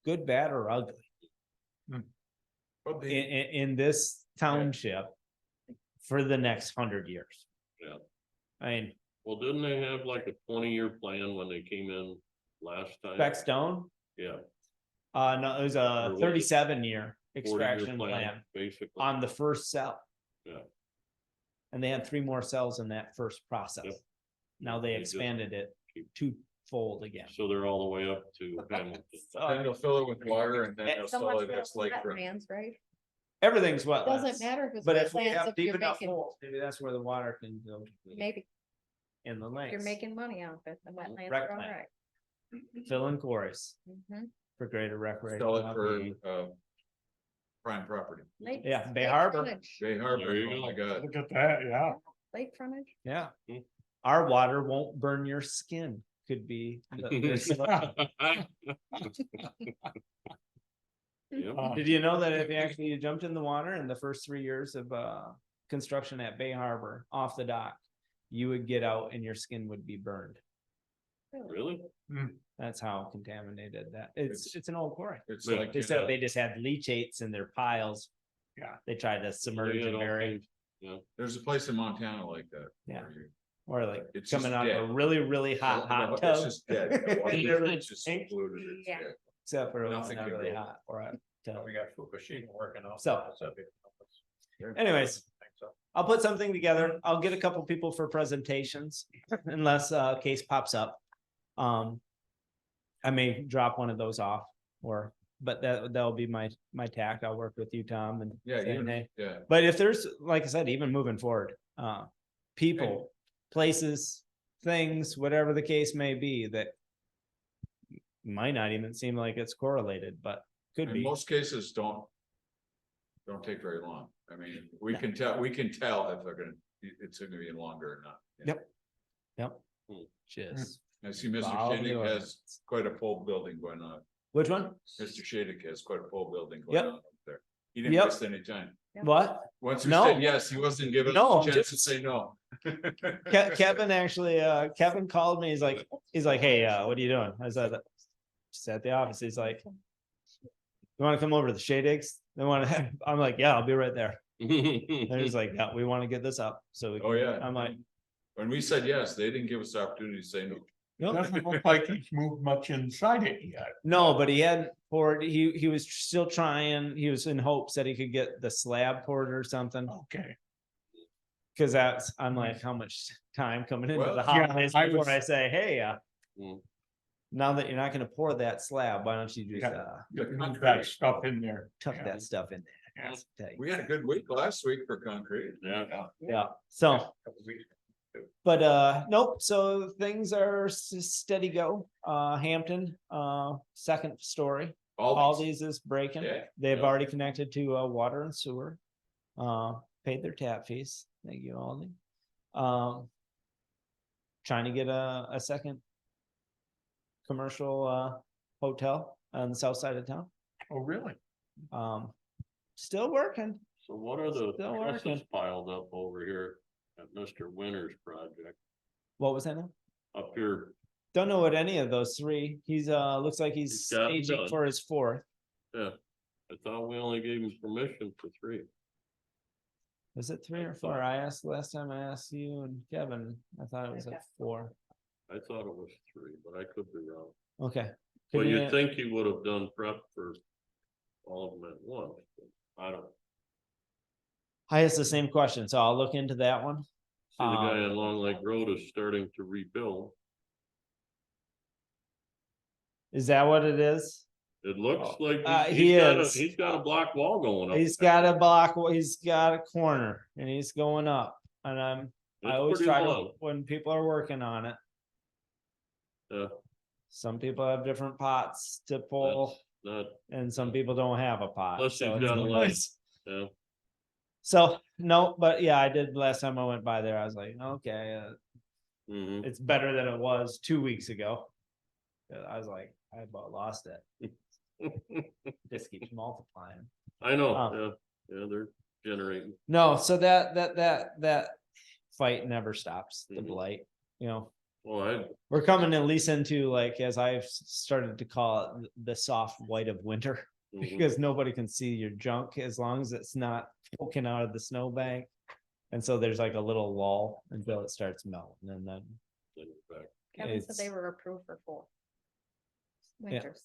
Good, bad, or ugly But in this township for the next 100 years. Yeah. I mean, Well, didn't they have like a 20-year plan when they came in last time? Spec Stone, Yeah. no, it was Or a was it 37-year 40-year extraction plan Basically. on the first cell. Yeah. And they had 3 more cells in that first process. Yep. Now they They just expanded it keep- twofold again. So they're all the way up to Hamilton. then they'll fill it with water, and then Eh, they'll So sell much it as lakefront. wetlands, right? Everything's wetlands. Doesn't matter if it's But if we wetlands, have if deep you're enough making, holes, maybe that's where the water can go maybe in the if lakes. you're making money off it, the wetlands Rec are all land. right. Fill in quarries Mhm. for greater recreation. Sell it for prime property. Lake- Yeah, Bay lake Harbor. frontage, Bay Harbor, There you oh my go. God. Look at that, yeah. Lake frontage, Yeah. Hmm. Our water won't burn your skin could be. Yep. Did you know that if you actually jumped in the water in the first 3 years of construction at Bay Harbor off the dock, you would get out and your skin would be burned. Really? That's how contaminated that. It's an old quarry. It's Yeah. like, They said they just had leachates in their piles. Yeah. They tried to submerge Yeah, and all bury. kinds. there's a place in Montana like that. Yeah. where you- Or like It's coming just out of a dead. really, really hot, No, hot It's tub. just dead. The water is just Pink. polluted, it's Yeah. dead. Except for it was Nothing not can really go. hot or a tub. We got Fukushima working on. So- it. Anyways, Think so. I'll put something together. I'll get a couple people for presentations unless a case pops up. I may drop one of those off or, but that'll be my tact. I'll work with you, Tom, and Yeah, say, even, hey. yeah. But if there's, like I said, even moving forward, people, places, things, whatever the case may be, that might not even seem like it's correlated, but could In be. most cases, don't take very long. I mean, we can tell if they're gonna, it's gonna be longer or not. Yep. Yep. Hmm. Just, I see Mr. Follow the Shading has ordinance. quite a full building going on. which one? Mr. Shading has quite a full building Yep. going on up there. He didn't Yep. waste any time. What? Once we No. said yes, he wasn't giving No, us a chance to just- say no. Kevin actually, Kevin called me, he's like, hey, what are you doing? I said, just at the office, he's like, you wanna come over to the Shade Eggs? They wanna, I'm like, yeah, I'll be right there. And he's like, yeah, we wanna get this up, so we Oh, yeah. I'm like, When we said yes, they didn't give us the opportunity to say no. nope. Doesn't look like he's moved much inside it yet. No, but he hadn't poured, he was still trying, he was in hopes that he could get the slab poured or something. Okay. Cause that's, I'm like, how much time coming into Well, the yeah, holidays I before was- I say, hey, Mm. now that you're not gonna pour that slab, why don't you just, Yeah. The Move concrete. that stuff in there. tuck Yeah. that stuff in there? Yeah. That's tight. We had a good week last week for concrete. Yeah, Yeah, so, Couple weeks. but, nope, so things are steady go, Hampton, second story. Aldi's is breaking, Yeah. they've Yeah. already connected to, water and sewer. Paid their tap fees, thank you, Aldi. Trying to get a second. Commercial, hotel on the south side of town, Oh, really? still working, so what are the Still trusses working. piled up over here at Mr. Winter's project what was that now? up here? Don't know what any of those three, he's, looks like he's He's got 'em aging done. for his fourth, Yeah, I thought we only gave him permission for 3. was it three or four? I asked last time I asked you and Kevin, I thought it was like four, I thought it was 3, but I could be wrong. okay. Well, Could be you'd a- think he would have done prep for all of them at once, but I don't. I asked the same question, so I'll look into that one. See, the guy Um, on Long Lake Road is starting to rebuild. Is that what it is? It looks like he is. he's got a block wall going up. He's got a block, he's got a corner and he's going up and I It's always pretty try to, low. when people are working on it. Yeah. Some people have different pots to pull Not, and some people don't have a pot. Unless so you've it's got a like- light. yeah, So, no, but yeah, I did last time I went by there, I was like, okay, mhm. it's better than it was 2 weeks ago. I was like, I about lost it, just keeps multiplying. I know, Um, yeah, they're generating. No, so that fight never stops, the Mhm. blight, you know. Well, We're coming at least into like, as I've started to call it, the soft white of winter. mhm. Because nobody can see your junk as long as it's not poking out of the snowbank. And so there's like a little lull until it starts melting and then Then we're back. Kevin said they it's, were approved for 4. Winters.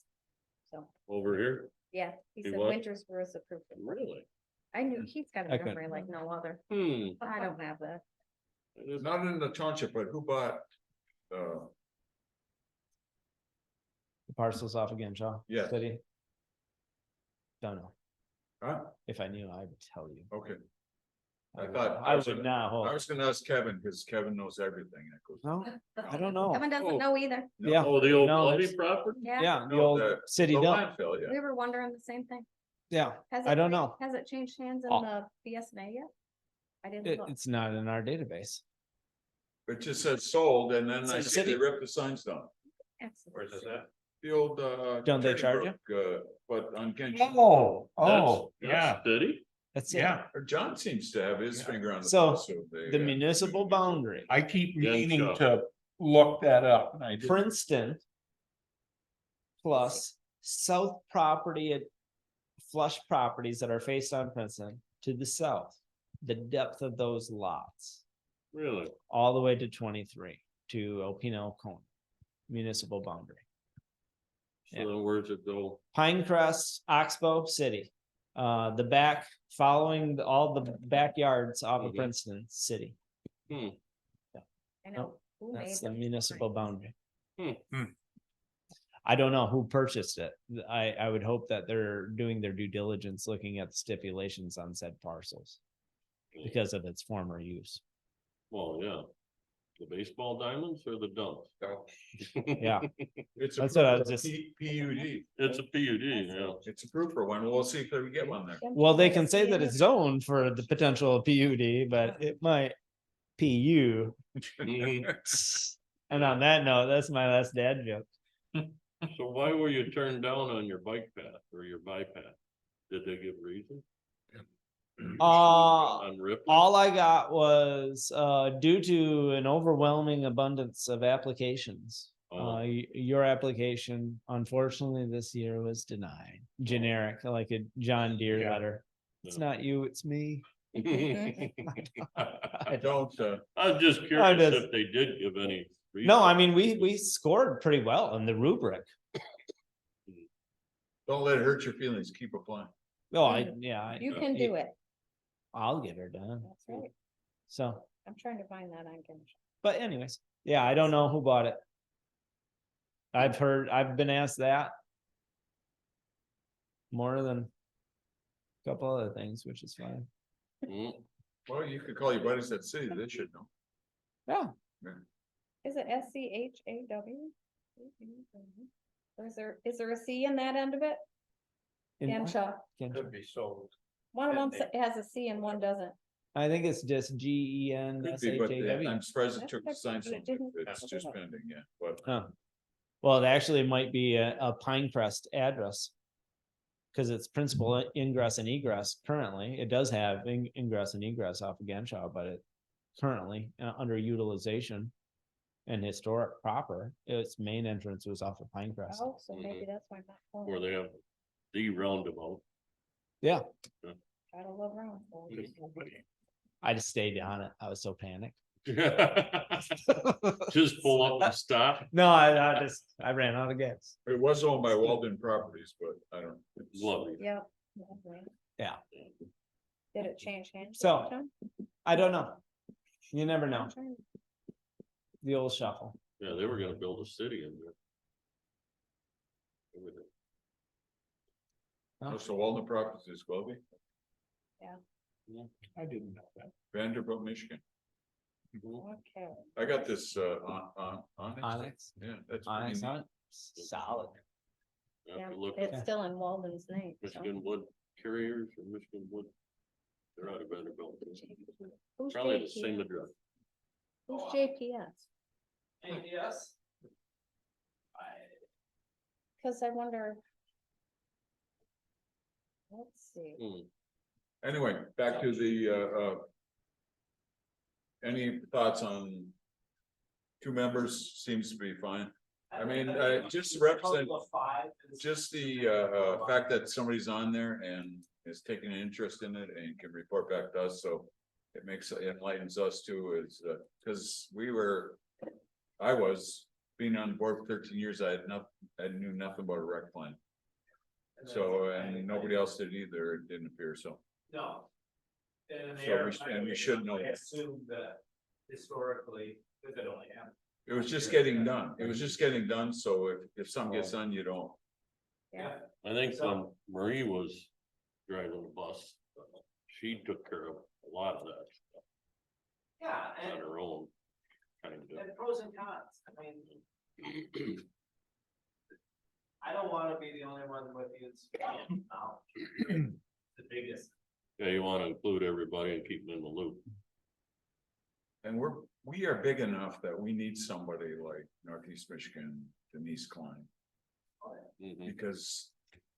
So, Over here, yeah, he He said what? winters was approved for 4. really? I knew, he's got I a couldn't memory like no other. Hmm. I don't have that. It is- Not in the township, but who bought, the parcel's off again, Shaw. Yes. City. Don't know. huh? If I knew, I would tell you. Okay, I would- thought- I would not I hold. was gonna ask Kevin, because Kevin knows everything. that goes- No, I don't know. Kevin Oh. doesn't know either. Yeah. Oh, the old No, bloody it's- property? Yeah, Yeah, the No, old the- city The dump. landfill, yeah. we were wondering the same thing. Yeah, Has I it don't changed- know. Has it changed hands in Oh. the BSNA yet? I didn't look. It's not in our database. It just says sold, and then It's I in the see they city. ripped the signs down. Excellent. Where's this at? The old, Don't they charge you? But on Kent, Oh, That's yeah, City? That's it. yeah. or John seems to have his Yeah. finger on the. So, pulse of The municipal boundary, I keep Yeah, meaning sure. to look that up and I didn't. Princeton. Plus south property at flush properties that are faced on Princeton to the south. The depth of those lots Really? all the way to 23 to Opino Cone municipal boundary. So then where's it go? Pinecrest, Oxbow City. The back, following all the backyards off of Mhm. Princeton City. I know. Who made That's the those municipal signs? boundary. Hmm. I don't know who purchased it. I would hope that they're doing their due diligence, looking at the stipulations on said parcels because of its former use. Well, yeah. The baseball diamonds or the dumps? Yeah, It's That's what I approved was for just- PUD. It's a PUD, yeah. It's approved for one. We'll see if we get one there. well, they can say that it's zoned for the potential PUD, but it might PU. Mhm. And on that note, that's my last dad joke. So why were you turned down on your bike path or your bypass? Did they give reason? On Ripley? All I got was due to an overwhelming abundance of applications. Oh. Your application, unfortunately, this year was denied. Generic, like a John Deere Yeah. letter. It's Yeah. not you, it's me. I don't, I was just I'm curious just- if they did give any. No, I reason. mean, we scored pretty well in the rubric. don't let it hurt your feelings. Keep applying. Oh, yeah. You can do it. I'll get her done. That's right. So, I'm trying to find that on Kim. but anyways, yeah, I don't know who bought it. I've been asked that. More than a couple other things, which is fine. Mm. Well, you could call your buddies at city. They should know. Yeah, Is it SCHAW? Or is there a C in that end of it? in what? Genshaw. Genshaw. Could be sold. One of them has a C and one doesn't. I think it's just GEN Could be, but SHAW. I'm surprised it That's took the okay, sign. but it didn't- It's just pending, yeah, but. Oh. Well, it actually might be a Pinecrest address. Cause it's principal ingress and egress currently. It does have ingress and egress off of Genshaw, but it currently under utilization. And historic proper, its main entrance was off of Pinecrest. Oh, so maybe that's why I'm not. pulling Where it. they have the roundabout. Yeah, Gotta love round. I just stayed on it. I was so panicked. Just pull up and stop. No, I ran out of gas. It was owned by Walden Properties, but I don't. it's- Lovely. Yep. lovely. Yeah. Did it change hands? So- this time? I don't know. You never know. I'm trying- The old shuffle. Yeah, they were gonna build a city in there. Everything. Oh, so Walden Properties is Glovey, I didn't know that. Vanderbilt, Michigan. Okay. I got this, on. Onyx. Yeah, that's. pretty Onyx neat. on it. Solid. Have Yeah, to look it's at still in Walden's name. so. Michigan Wood Carriers or Michigan Wood. They're out of Vanderbilt. Who's Probably the same JPS? address. Who's JPS? Yes. Cause I wonder. Let's see. Hmm. Anyway, back to the, any thoughts on? Two members seems to be fine. I mean, just represent, just the, fact that somebody's on there and is taking an interest in it and can report back to us, so. It makes, it enlightens us too, is, cause I was, being on the board for 13 years, I knew nothing about a rec plan. So, and nobody else did either, it didn't appear, so. No. And we should know. I assume that historically, because it only happened. It was just getting done, it was just getting done, so if something gets done, you don't. Yeah. I think when Marie was driving the bus, she took care of a lot of that stuff Yeah, on her own. Kind of. and pros and cons. I mean, I don't wanna be the only one with you. The biggest. Yeah, you wanna include everybody and keep them in the loop. And we are big enough that we need somebody like Northeast Michigan, Denise Klein, Mhm. because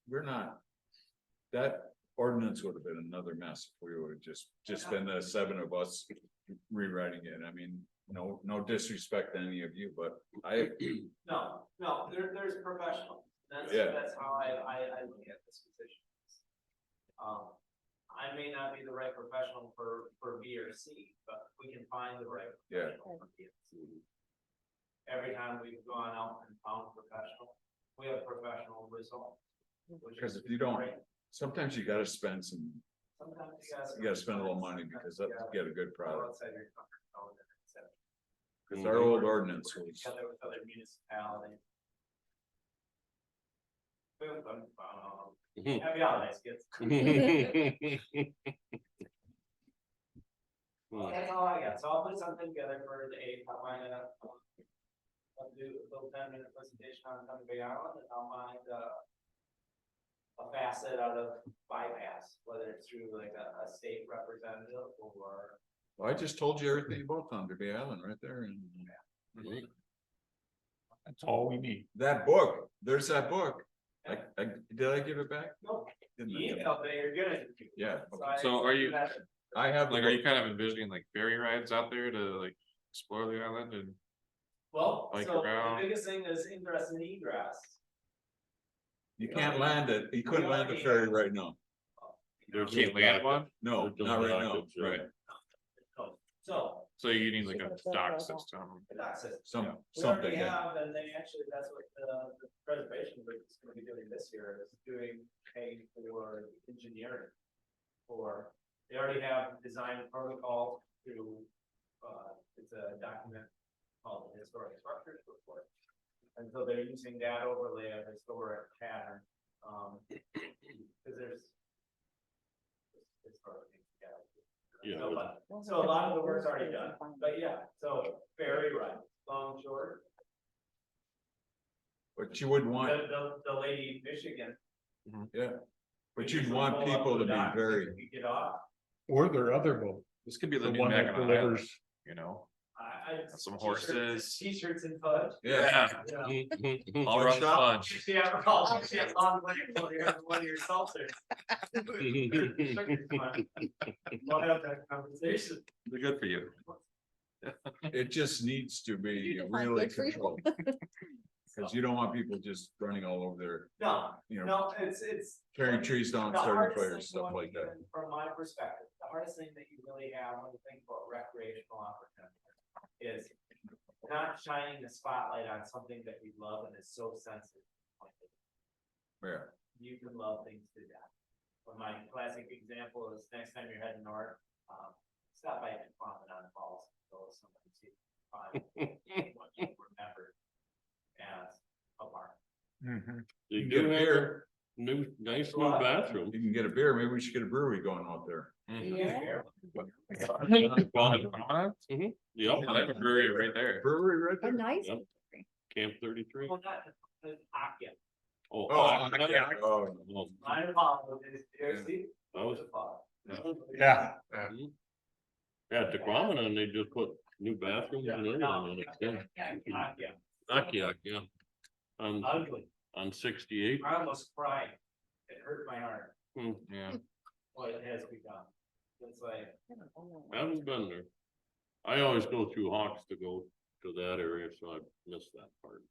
we're not. That ordinance would have been another mess if we would have just been the seven of us rewriting it. I mean, no disrespect to any of you, but No, there's professionals. Yeah. That's how I look at this position. I may not be the right professional for B or C, but we can find the right. Yeah. professional for B or C. Every time we've gone out and found a professional, we have professional results. which Because is if you don't, great. sometimes you gotta spend some, Sometimes you gotta spend a little money because that's to get a good Go product. outside your comfort zone and accept Cause our old ordinance work was, together with other municipalities. Happy holidays, kids. Well, that's all I got, so I'll put something together for the eighth, I'll find I'll do a little 10-minute presentation on Thunder Bay Island, and I'll find, a facet out of bypass, whether it's through like a state representative or. I just told you everything about Thunder Bay Island right there and. That's all we need. That book, there's that book. Did I give it back? No, Didn't I? you emailed that you're gonna. Yeah. So are you- I have, Like, are you kind of envisioning like ferry rides out there to like explore the island and? Well, Bike so around. the biggest thing is ingress and egress. you can't land it, you couldn't land the ferry right now. There's Can't no land dock- one, No, there's no not right now, dockage, yeah. right, So, so you need like a dock system. the dock system. some, We already something, yeah. have, and they actually, that's what the preservation group is gonna be doing this year, is doing pay for engineering. For, they already have design protocols to, it's a document called the historic structures report. And so they're using that overlay of historic pattern, cause there's. historic things, Yeah, So, so a lot of the work's already done, but yeah, so ferry ride, long, short. But you wouldn't want, The lady in Michigan. yeah, but you'd want people to be very, Get off. Or their other boat, This could be the the new one that Mackinac Island, delivers. you know, Some T-shirts- horses. T-shirts and fudge. yeah. Yeah. all around the shop. bunch. Yeah, I'll get on one of your seltzers. We'll have that conversation. They're good for you. It just needs to be You define really good for you. controlled. Cause you don't want people just running all over there, No, you know, no, it's. tearing trees down, The starting hardest fires, thing stuff going like that. even From my perspective, the hardest thing that you really have when you think about recreational opportunity is not shining the spotlight on something that you love and is so sensitive. Yeah, You can love things to death. But my classic example is next time you're heading north, stop by Farming on Falls, go somebody see what you remember as a park. Mhm. They you can get do a have a beer, nice new bathroom. you can get a beer, maybe we should get a brewery going out there. Yeah. Mhm. Yep, I have a brewery right there. Brewery right A there. nice. Yep. Camp 33. Well, not, Akia. Oh, Oh, I- oh, oh, My apologies, dear Steve. that was. Yeah. Mhm. Yeah, Tequamanon, they just put new bathrooms and everything in it. Yeah. Akia, Akiak, yeah. ugly, On 68. I almost cried, it hurt my heart, Yeah, what it has become. It's like, I haven't been there. I always go through Hawks to go to that area, so I missed that part.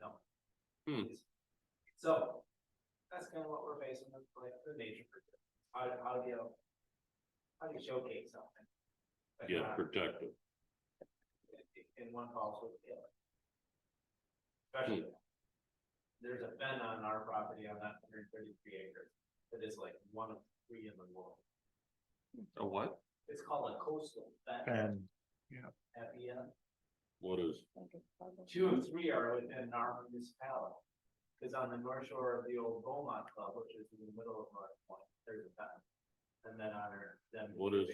no. Hmm. So, that's kind of what we're facing with, like, the nature. preserve. How do you showcase something? But Get not protected. in one falls with the other. Especially, there's a fen on our property on that 133 acres, that is like one of 3 in the world. a what? It's called a coastal fen, And FEN. What is, 2 and 3 are within our municipality. Cause on the north shore of the old Beaumont Club, which is in the middle of North Point, there's a fen. And then on our, then. What is-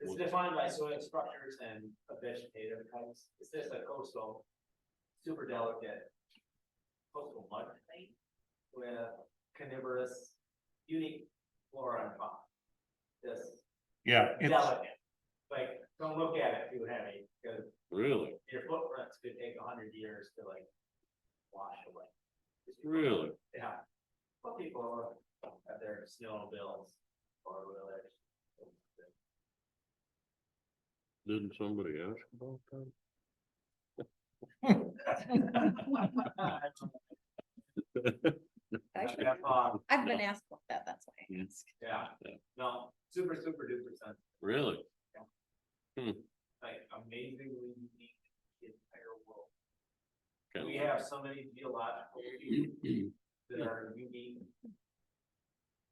It's what- defined by soil structures and vegetative types. It's just a coastal, super delicate coastal mud plate with carnivorous, unique flora and fauna. Just yeah, it's, delicate. Like, don't look at it too heavy, because really, your footprints could take 100 years to like wash away. really? Yeah. Well, people have their snowmobiles or wheelers. Didn't somebody ask about that? I should- That fog, I've been asked about that, that's why I asked. yeah, no, super duper sensitive, Really? like amazingly unique in the entire world. Kinda We like- have so many geological features that are unique.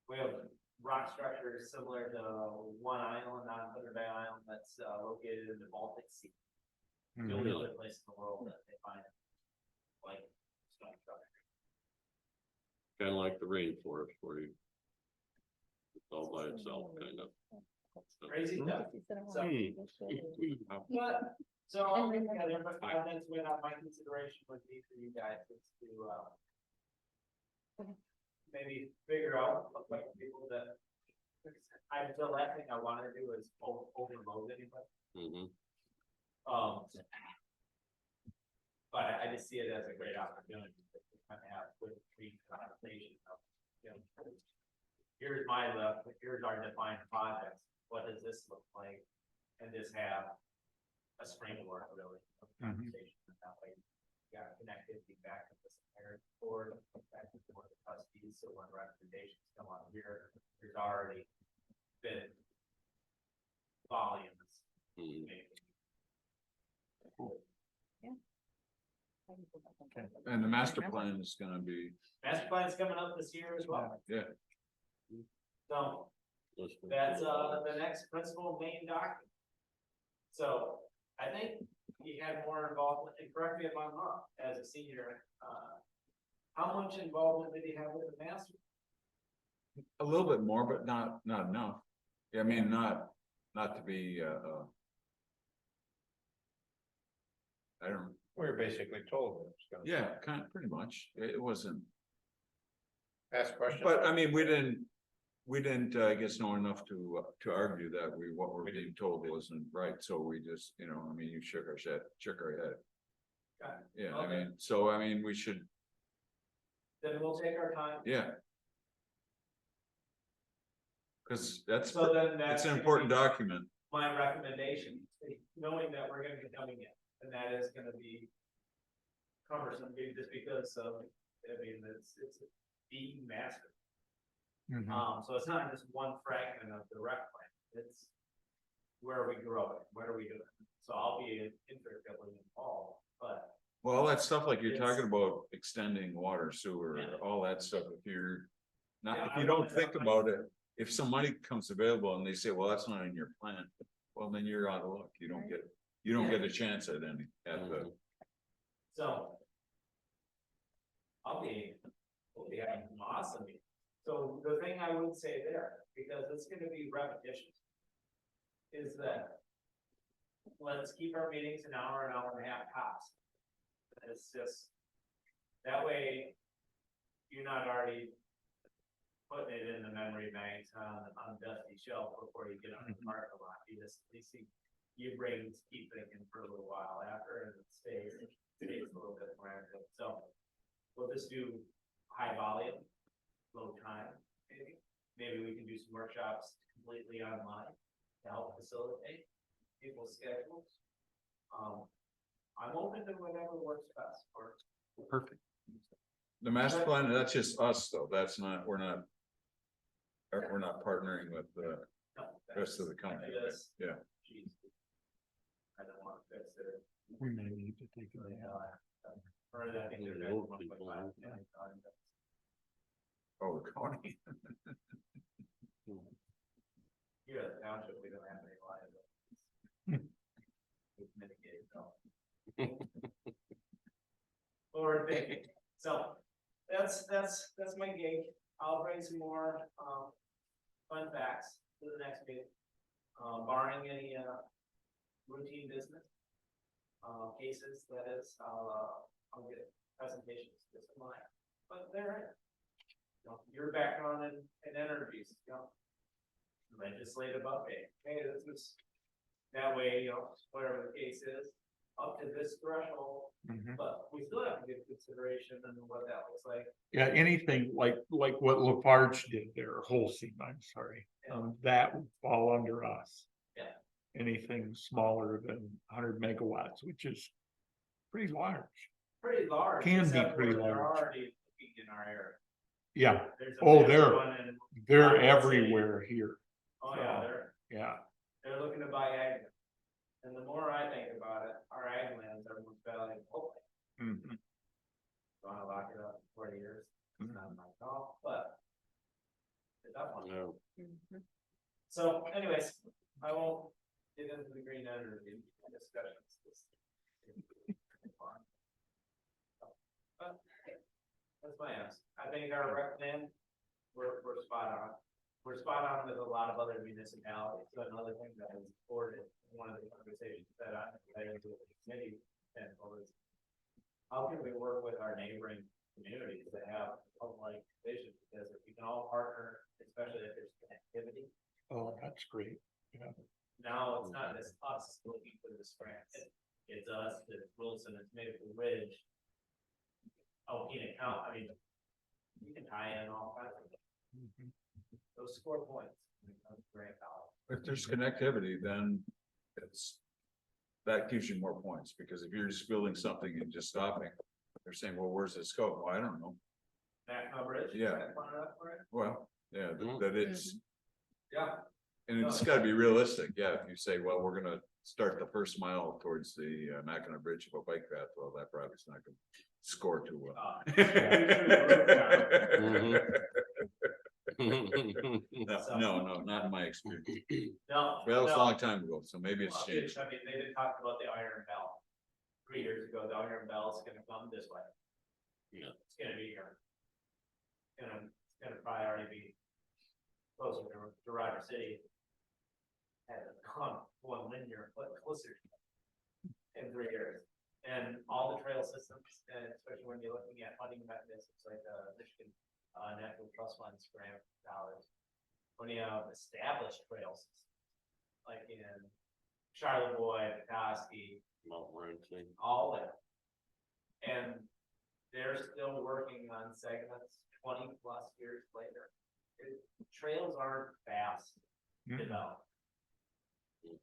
We have rock structures similar to one island on Thunder Bay Island that's located in the Baltic Sea. The only Really? other place in the world that they find like stone structure. Kinda like the rainforest where you. It's all by itself, kind of. Crazy stuff. Hmm. But, so I'll leave together, but 5 minutes went on my consideration would be for you guys is to, maybe figure out what people that. The last thing I wanna do is overload anybody, Mhm. but I just see it as a great opportunity to kind of have good free conversation of, you know. Here's my list, here's our defined projects, what does this look like? And just have a springboard really of conversation, and that way. You got connectivity back to this entire board, back to the board of trustees, so when recommendations come on here, there's already been. Volumes. Mhm. maybe. And the master plan is gonna be, Master plan's coming up this year as well. yeah, So Listen. that's the next principal main document. So I think you had more involvement, and correct me if I'm wrong, as a senior, how much involvement did you have with the master? a little bit more, but not enough. Yeah, I mean, not to be, I don't, We were basically told that it's gonna. yeah, kind of, pretty much, it wasn't, Ask questions. but I mean, we didn't, I guess, know enough to argue that what we're being told wasn't right, so we just, you know, I mean, you shook our head. Got it. Yeah, I Okay. mean, so, I mean, we should, Then we'll take our time. yeah. Cause that's, So then that's. it's an gonna important be document, My recommendation, knowing that we're gonna be coming in, and that is gonna be. Cumbersome, just because of, I mean, it's the master. So it's not just one fragment of the rec plan, it's. Where are we growing, what are we doing? So I'll be intricately involved, but well, all that stuff like you're It's- talking about, extending water, sewer, Yeah. all that stuff, if you're. Not, Yeah, if I you don't wanna- think about it, if some money comes available and they say, well, that's not in your plan, well, then you're out of luck, you don't get a chance at the. so. We'll be having some awesome meetings. So the thing I would say there, because it's gonna be repetition. Is that. Let's keep our meetings an hour and a half tops. It's just. That way. You're not already. Putting it in the memory banks on dusty shelf before you get on the parking lot, you just, you see. Your brains keep thinking for a little while after, and it stays a little bit more active, so. We'll just do high volume, low time, maybe we can do some workshops completely online to help facilitate people's schedules. I'm open to whatever works best for. Perfect. The master plan, that's just us, though, that's not, we're not partnering with the rest of the company, This, yeah. geez. I don't want to fix it. We may need to take it out. Or that I think they're Yeah, good, old 1.5, people, yeah, Oh, the county. Here at the township, we don't have any liability. We've mitigated though. Or thinking, so that's my gig. I'll bring some more, fun facts to the next meeting. Barring any, routine business. Cases, that is, I'll get presentations this month, but they're. You know, your background in energies, you know. Legislative update, hey, this is. That way, you know, whatever the case is, up to this threshold, but we still have to give consideration and what that looks like. Yeah, anything like what Lafarge did there, Holcim, I'm sorry, that would fall under us. Yeah. Anything smaller than 100 megawatts, which is pretty large. Pretty large. Can be except pretty for they're large. Already looking in our area. Yeah, There's a Oh, massive they're- one in- they're everywhere here. Oh, yeah, Yeah. they're looking to buy ag. land. And the more I think about it, our ag lands are most valuable. Mhm. Wanna lock it up for 40 years, it's not my call, but. It's that one. No, Mhm. So anyways, I won't get into the green energy discussions. But that's my answer. I think our rec plan, we're spot on. We're spot on with a lot of other municipalities. So another thing that was reported, one of the conversations that I had into the committee and was, how can we work with our neighboring communities that have like vision? Because if we can all partner, especially if there's connectivity, Oh, that's great. now it's not just us looking for this grant. It's us, it's Wilson, it's Maple Ridge. Oh, in account, I mean, you can tie in all kinds of those score points. When it comes to grant dollars. If there's connectivity, then it's. That gives you more points, because if you're just building something and just stopping, they're saying, well, where's this go? Well, I don't know. Mackinac Bridge? is Yeah. that far enough for it? Well, yeah, Mhm. that it's, Yeah. and it's gotta be realistic. Yeah, if you say, well, we're gonna start the first mile towards the Mackinac Bridge of a bike path, well, that probably's not gonna score too well. No, not in my experience. No. Well, it was a no. long time ago, so maybe it's Well, changed. I mean, they did talk about the Iron Bell. 3 years ago, the Iron Bell is gonna come this way. Yeah. It's gonna be here. It's gonna probably already be closer to Ryder City. And come one linear foot closer in 3 years. And all the trail systems, and especially when you're looking at funding mechanisms like Michigan Natural Trust Funds grant dollars. When you have established trails, like in Charlevoix, Petoskey, Mount Morency. all that. And they're still working on segments 20+ years later. Trails aren't fast developed.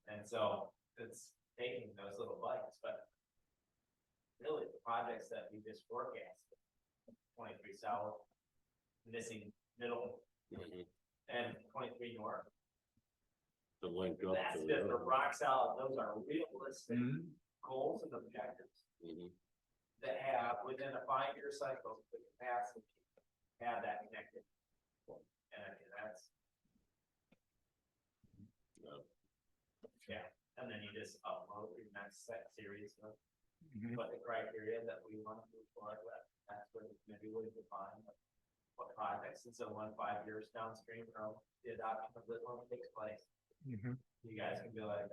And so it's taking those little bites, but really the projects that we just forecast, 23 south, missing middle, Mhm. and 23 north. To link up That's to just the a rock solid. Those are realistic Mhm. goals and objectives Mhm. that have within a 5-year cycle, the capacity to have that connected. And I mean, that's. Yeah. Yeah, and then you just upload your next set series of Mhm. what the criteria that we want to move forward with. That's where maybe we define what projects, and so 5 years downstream from the adoption of this one takes place. Mhm. You guys can be like,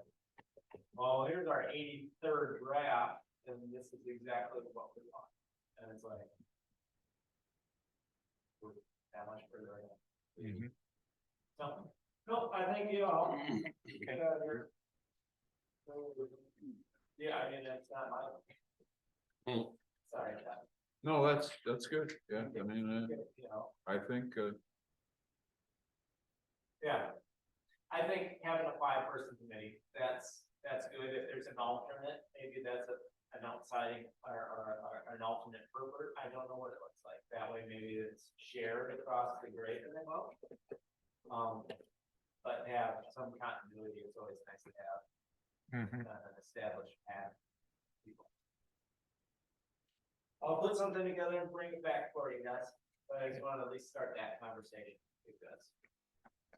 oh, here's our 83rd draft, and this is exactly what we want. And it's like, we're that much further ahead. Mhm. So, no, I think you all. Yeah, I mean, that's not my. Hmm. Sorry, Todd. No, that's good. Yeah, I mean, You know, I think, yeah. I think having a 5-person committee, that's good. If there's an alternate, maybe that's an outside or an alternate pervert. I don't know what it looks like. That way, maybe it's shared across the grade and then but have some continuity. It's always nice to have Mhm. an established path. I'll put something together and bring it back for you guys, but I just want to at least start that conversation because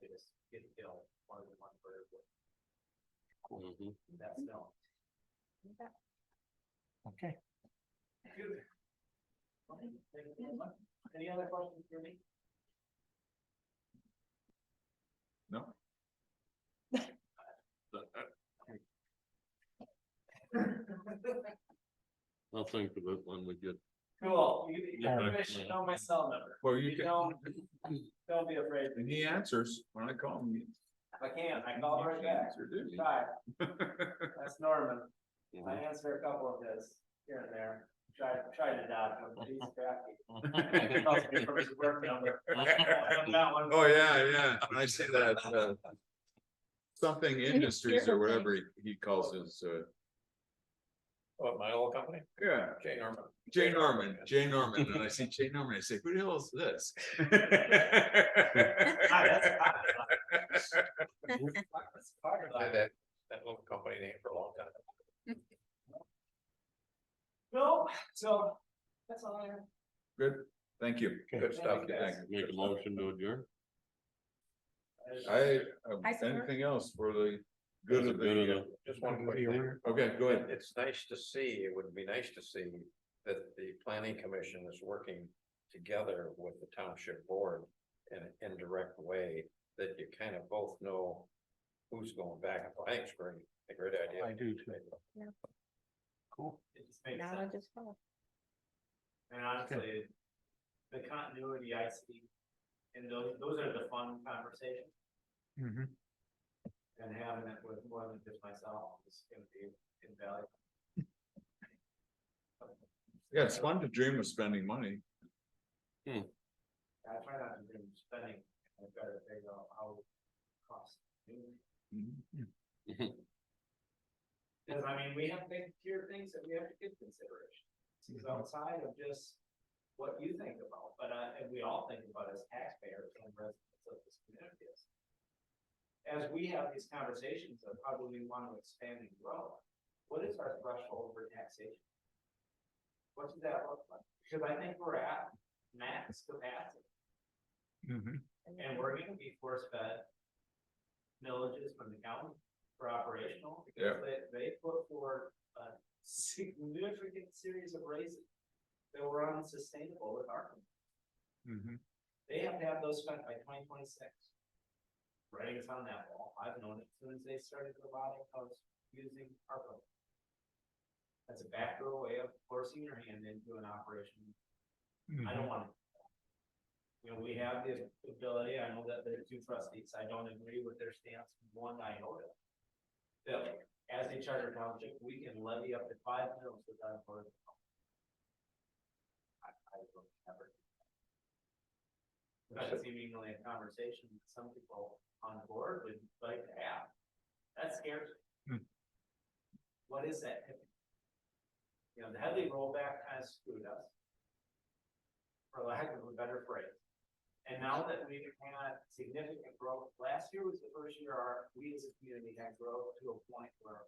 we just get to kill more than one bird with Mhm. that stone. Okay. Good. Okay, thank you very much. Any other questions for me? no, I'll think of it when we get. Cool. You Yeah. should know my cell number. well, you You can, don't be afraid. and he answers when I call him. I can't. I call right back. Answer, dude. Try. That's Norman. I Mhm. answer a couple of his here and there. Try to dodge him, but he's crafty. He calls me from his work number. That one. Oh, yeah, when I say that, something industries or whatever he calls his, What, my old company? Yeah, Jay Norman. Jay Norman, and I see Jay Norman, I say, who the hell is this? Had that little company name for a long time. No, so that's all I have. Good, thank you. Good stuff. Thank you. Make a motion to adjourn. I support. Anything else for the good of the, Just one quick thing. okay, go ahead. It's nice to see, it would be nice to see that the planning commission is working together with the township board in an indirect way, that you kind of both know who's going back and forth. I think it's great, a great idea. I do too. Cool. It just makes Now sense. I just follow. And honestly, the continuity I see, and those are the fun conversations, Mhm. and having it with more than just myself is gonna be invaluable. Yeah, it's fun to dream of spending money. I try not to do spending, I've got to figure out how it costs. Cause I mean, we have big tier things that we have to give consideration. It's outside of just what you think about, but and we all think about as taxpayers and residents of this community. As we have these conversations of how do we want to expand and grow, what is our threshold for taxation? What does that look like? Because I think we're at max capacity. Mhm. And we're gonna be force fed millages from the county for operational, because they put forward a significant series of raises that were unsustainable with our community. Mhm. They have to have those spent by 2026. Writing us on that wall. I've known it as soon as they started robotic, I was using ARPA. That's a backdoor way of forcing your hand into an operation. I don't want to. You know, we have the ability, I know that there are two trustees, I don't agree with their stance, one iota. That as a charter township, we can levy up to 5 mills without a board. I will never. That's seemingly a conversation that some people on the board would like to have. That scares me. What is that tipping? You know, the Headley rollback kind of screwed us. For lack of a better phrase. And now that we've had significant growth, last year was the first year we as a community had growth to a point where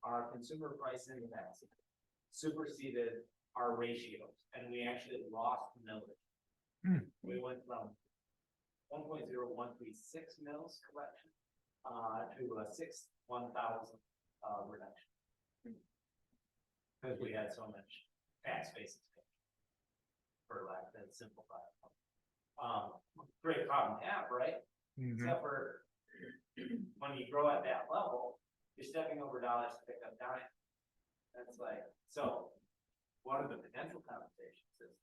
our consumer price index superseded our ratios, and we actually lost millage. We went from 1.0136 mils collection to a 1,000 reduction. Because we had so much tax basis. For lack of simplified. Great problem to have, right? Mhm. Except for when you grow at that level, you're stepping over dollars to pick up dimes. That's like, so one of the potential conversations is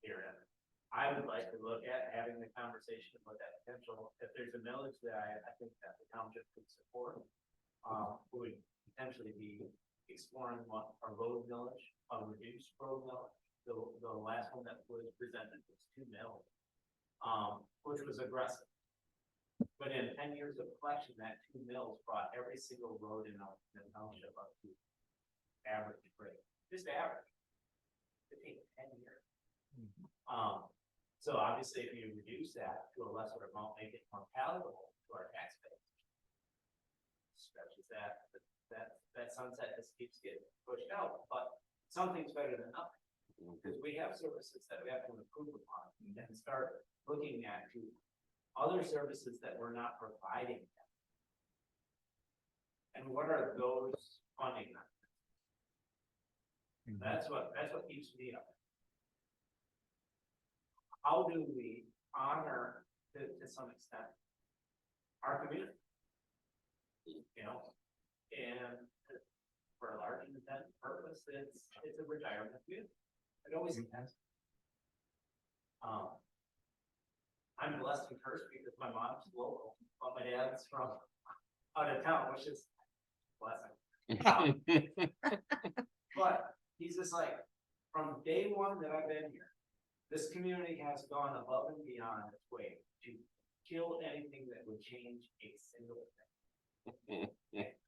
here. I would like to look at having the conversation about that potential, if there's a millage that I think that the township could support, would potentially be exploring what a road millage, a reduced road millage. The last one that was presented was 2 mil, which was aggressive. But in 10 years of collection, that 2 mils brought every single road in the township up to average rate, just average. It takes 10 years. So obviously, if you reduce that to a lesser amount, make it more palatable to our taxpayers. Stretches that sunset just keeps getting pushed out, but something's better than nothing. Because we have services that we have to improve upon and start looking at to other services that we're not providing. And what are those funding? That's what keeps me up. How do we honor to some extent our community? You know, and for a large intent purpose, it's a retirement community. It always has. I'm blessed and cursed because my mom's local, but my dad's from out of town, which is blessing. But he's just like, from day one that I've been here, this community has gone above and beyond its way to kill anything that would change a single thing.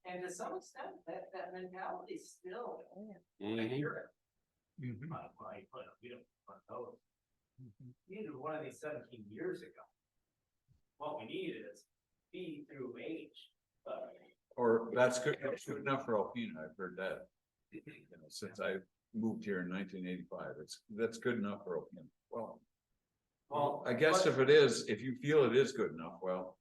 And to some extent, that that mentality still. Oh, I Mhm. hear it. Mhm. Well, you put, we don't want those. Needed one of these 17 years ago. What we need is B through H, but Or that's good enough for Alpena, I've heard that. You know, since I moved here in 1985, that's good enough for Alpena. Well, well. I guess if it is, if you feel it is good enough, well,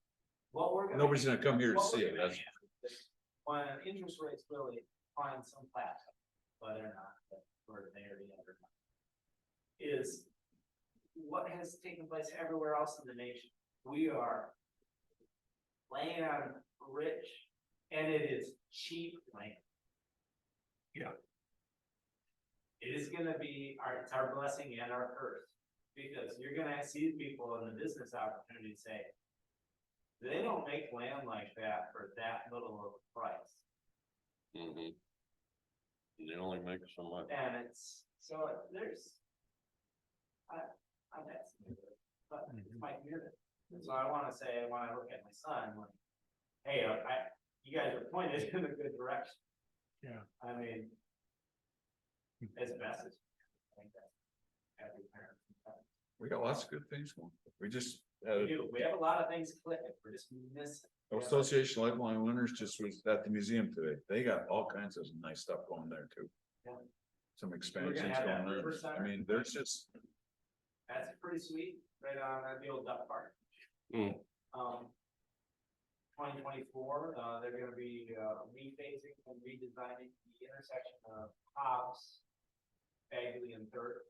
What we're gonna. nobody's gonna come here to what we're see it, gonna that's. have is when interest rates really find some plateau, whether or not that we're there yet or not. Is what has taken place everywhere else in the nation. We are laying on rich, and it is cheap land. Yeah. It is gonna be it's our blessing and our curse, because you're gonna see people in the business opportunity say. They don't make land like that for that little of a price, Mhm. They only make so much. and it's, so there's. I'm that, but it's my community, and so I wanna say, when I look at my son, like, hey, you guys are pointed in a good direction. Yeah. I mean. As best as. I think that's every parent. We got lots of good things going. We just, We do, we have a lot of things clicking, we're just missing. Association Lifeline Winners just was at the museum today. They got all kinds of nice stuff going there too. Yeah. Some expansions have that going river on. I center. mean, there's just, That's pretty sweet, right on the old duck park. Mm. 2024, they're gonna be, rephasing and redesigning the intersection of Hobbs, Bagley and Third.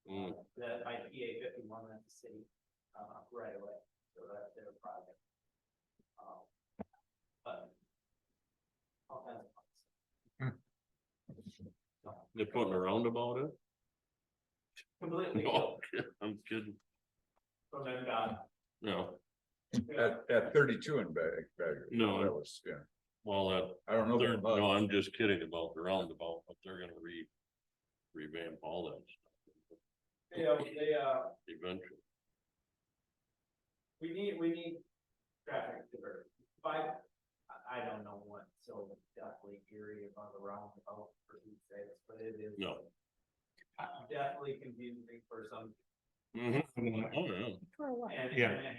Mm. That by PA 51, that's the city, right away, so that's their project. But. All kinds of fun. They're putting a roundabout in? Completely, No, I'm kidding. from MDOT. No, at 32 in Bagley. No. That was, yeah. well, I don't know. about no, that. I'm just kidding about the roundabout, but they're gonna revamp all that stuff They, eventually. we need traffic diversion. But I don't know what, so definitely eerie about the roundabout for these days, but it is. No. Definitely confusing for some, Mhm. Oh, yeah. For what? and. Yeah. and-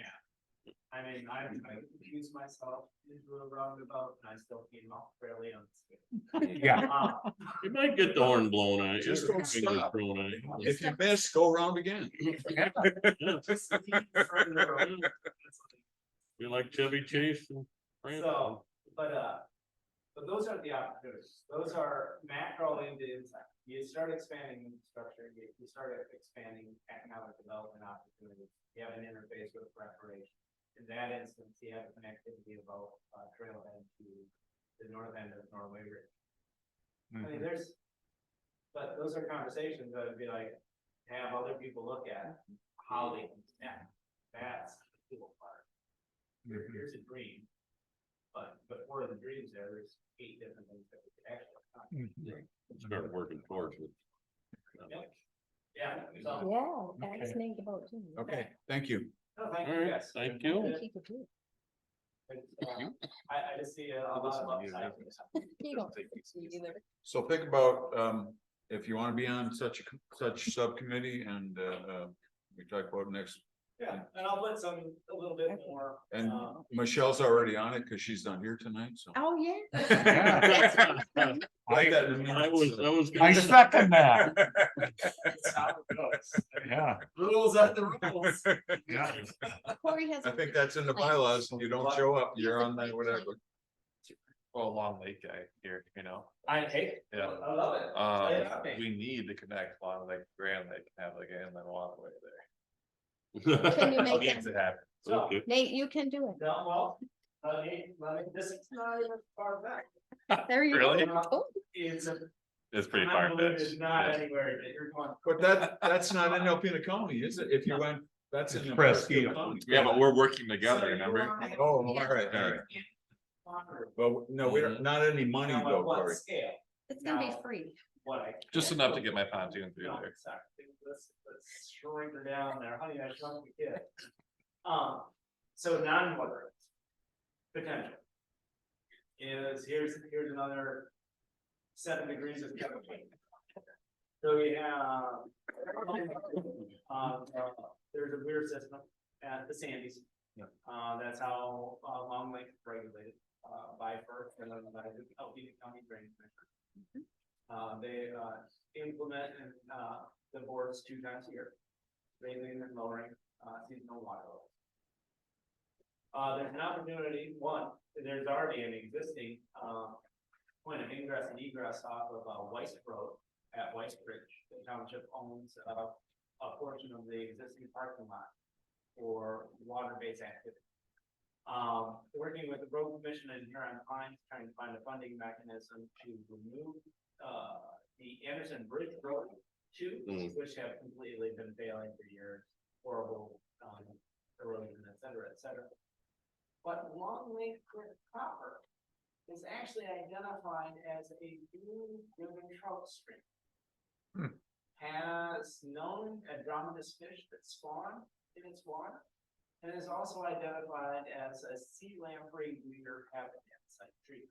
I mean, I confused myself into a roundabout and I still came off fairly unscathed. Yeah. You might get the horn blown at you. Just don't Fingers stop. thrown at you. If you miss, go around again. You like Chevy Chase and. Francis? So, but those are the opportunities, those are macro into inside, you start expanding infrastructure, you start expanding economic development opportunities. You have an interface with recreation, in that instance, you have connectivity about trailhead to the north end of Norway Ridge. I mean, but those are conversations that would be like, have other people look at how they can connect, that's the cool part. Here's a dream. But before the dreams there's 8 different things that we could actually. Start working towards it. Yeah. So, Yeah, that's Okay. named about too. Okay, thank you. no, thank All you right, guys. thank you. Think he could do it. I just see a lot of upside. You don't see either. So think about, if you want to be on such subcommittee and, we talk about next, Yeah, and I'll put a little bit more. and Michelle's already on it because she's not here tonight, so. Oh, yeah. Write that in the I minutes. was. I second that. That's how it goes. Yeah. Rules are the rules. Yeah. Corey has. I think that's in the bylaws. You don't show up, you're on that, whatever. Well, Long Lake guy here, you know, I hate. Yeah. I love it. Yeah. we need to connect Long Lake, Grand Lake, have like an inland waterway there. Can you make Needs that? to happen. So, Okay. Nate, you can do it. no, well, this is not even far back. There you Really? go. Oh, It's a. It's pretty far convoluted, fetched. Not anywhere that you're going. But that's not in Alpena County, is it? If you went, that's in. Presque. County. Yeah, but we're working together, So you remember? are- Oh, all right, all right. Well, no, we don't, not any money Now, though, at what Corey. scale? It's gonna be Now, free. What I. Just can't enough to do- get my pontoon through No, there. exactly. Let's shrink her down there, honey, I shrunk the kid. So non-motorized. Potential. is, here's another 7 degrees of. So we have. There's a weir system at the Sandies. That's how, Long Lake is regulated, by FERC and then by the Alpena County Drainage Commission. They, implement and, the boards 2 times a year, raising and lowering, seasonal water levels. There's an opportunity, there's already an existing, point of ingress and egress off of, Weiss Road at Weiss Bridge. The township owns, a portion of the existing parking lot for water-based activity. Working with the road commission and Huron Pines, trying to find a funding mechanism to remove, the Anderson Bridge Road tubes, which have completely been failing for years, horrible, erosion, et cetera, et cetera. But Long Lake Creek proper is actually identified as a new river trout stream. Has known Andromedas fish that spawn in its water, and is also identified as a sea lamprey weir habitat site treatment.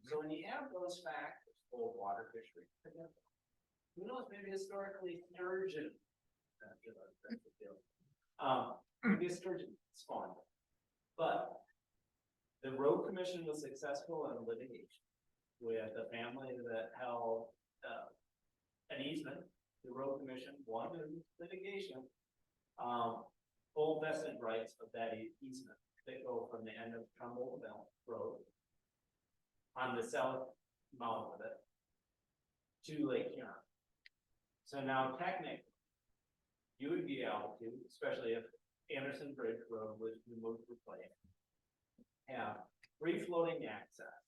So when you have those factors, cold water fishery, who knows, maybe historically sturgeon. Maybe a sturgeon spawned. But the road commission was successful in litigation with a family that held, an easement. The road commission won in litigation, full vested rights of that easement that go from the end of Trumbullville Road on the south mouth of it to Lake Huron. So now technically, you would be able to, especially if Anderson Bridge Road was removed for play, have free floating access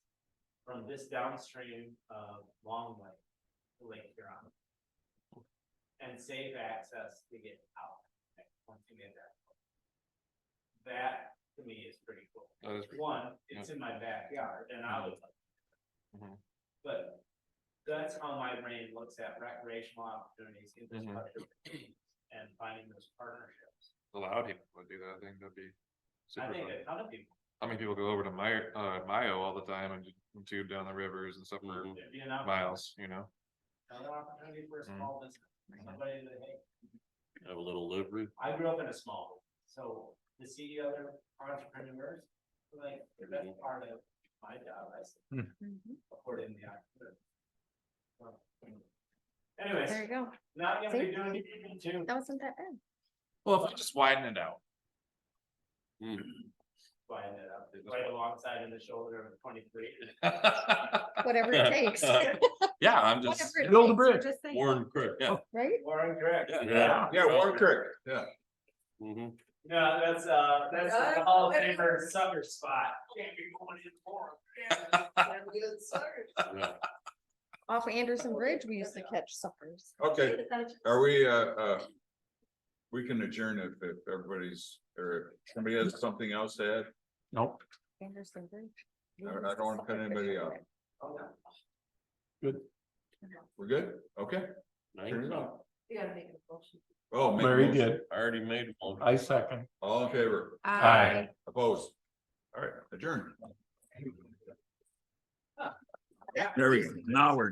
from this downstream of Long Lake to Lake Huron. And safe access to get out once you get there. That to me is pretty cool. That is pretty One, it's in my backyard and I would like. Mhm. But that's how my brain looks at recreational opportunities, infrastructure, and finding those partnerships. Allow people to do that, I think that'd be super I think fun. a ton of people, How many people go over to Mayo all the time and tube down the rivers and stuff for Mhm. if you know, miles, you know? another opportunity for a small business, somebody that, hey, Have a little livery. I grew up in a small, business, so to see other entrepreneurs, like, that's part of my job, I see. According to the opportunity. So, anyways, There you go. not gonna be See? doing anything too. That wasn't that bad. Well, if I just widen it out. Buying it up, right alongside in the shoulder of 23. Whatever it takes. Yeah, I'm just, Whatever it Build a takes, bridge. I'm just saying. Warren Creek, yeah. Right? Warren, correct. Yeah. Yeah, Warren Creek, yeah. Mhm. No, that's the Hall of Famer sucker spot. Can't be going in for Yeah. Off Anderson Bridge, we used to catch suckers. Okay, are we can adjourn if everybody's, or if somebody has something else to add? Nope. Anderson Bridge. I don't want to cut anybody out. We're good? Okay. Turn it on. You gotta make a motion. Oh, make a Larry motion. did. I already made one. I second. All in favor? Aye. Opposed? All right, adjourn. There we go. Now we're.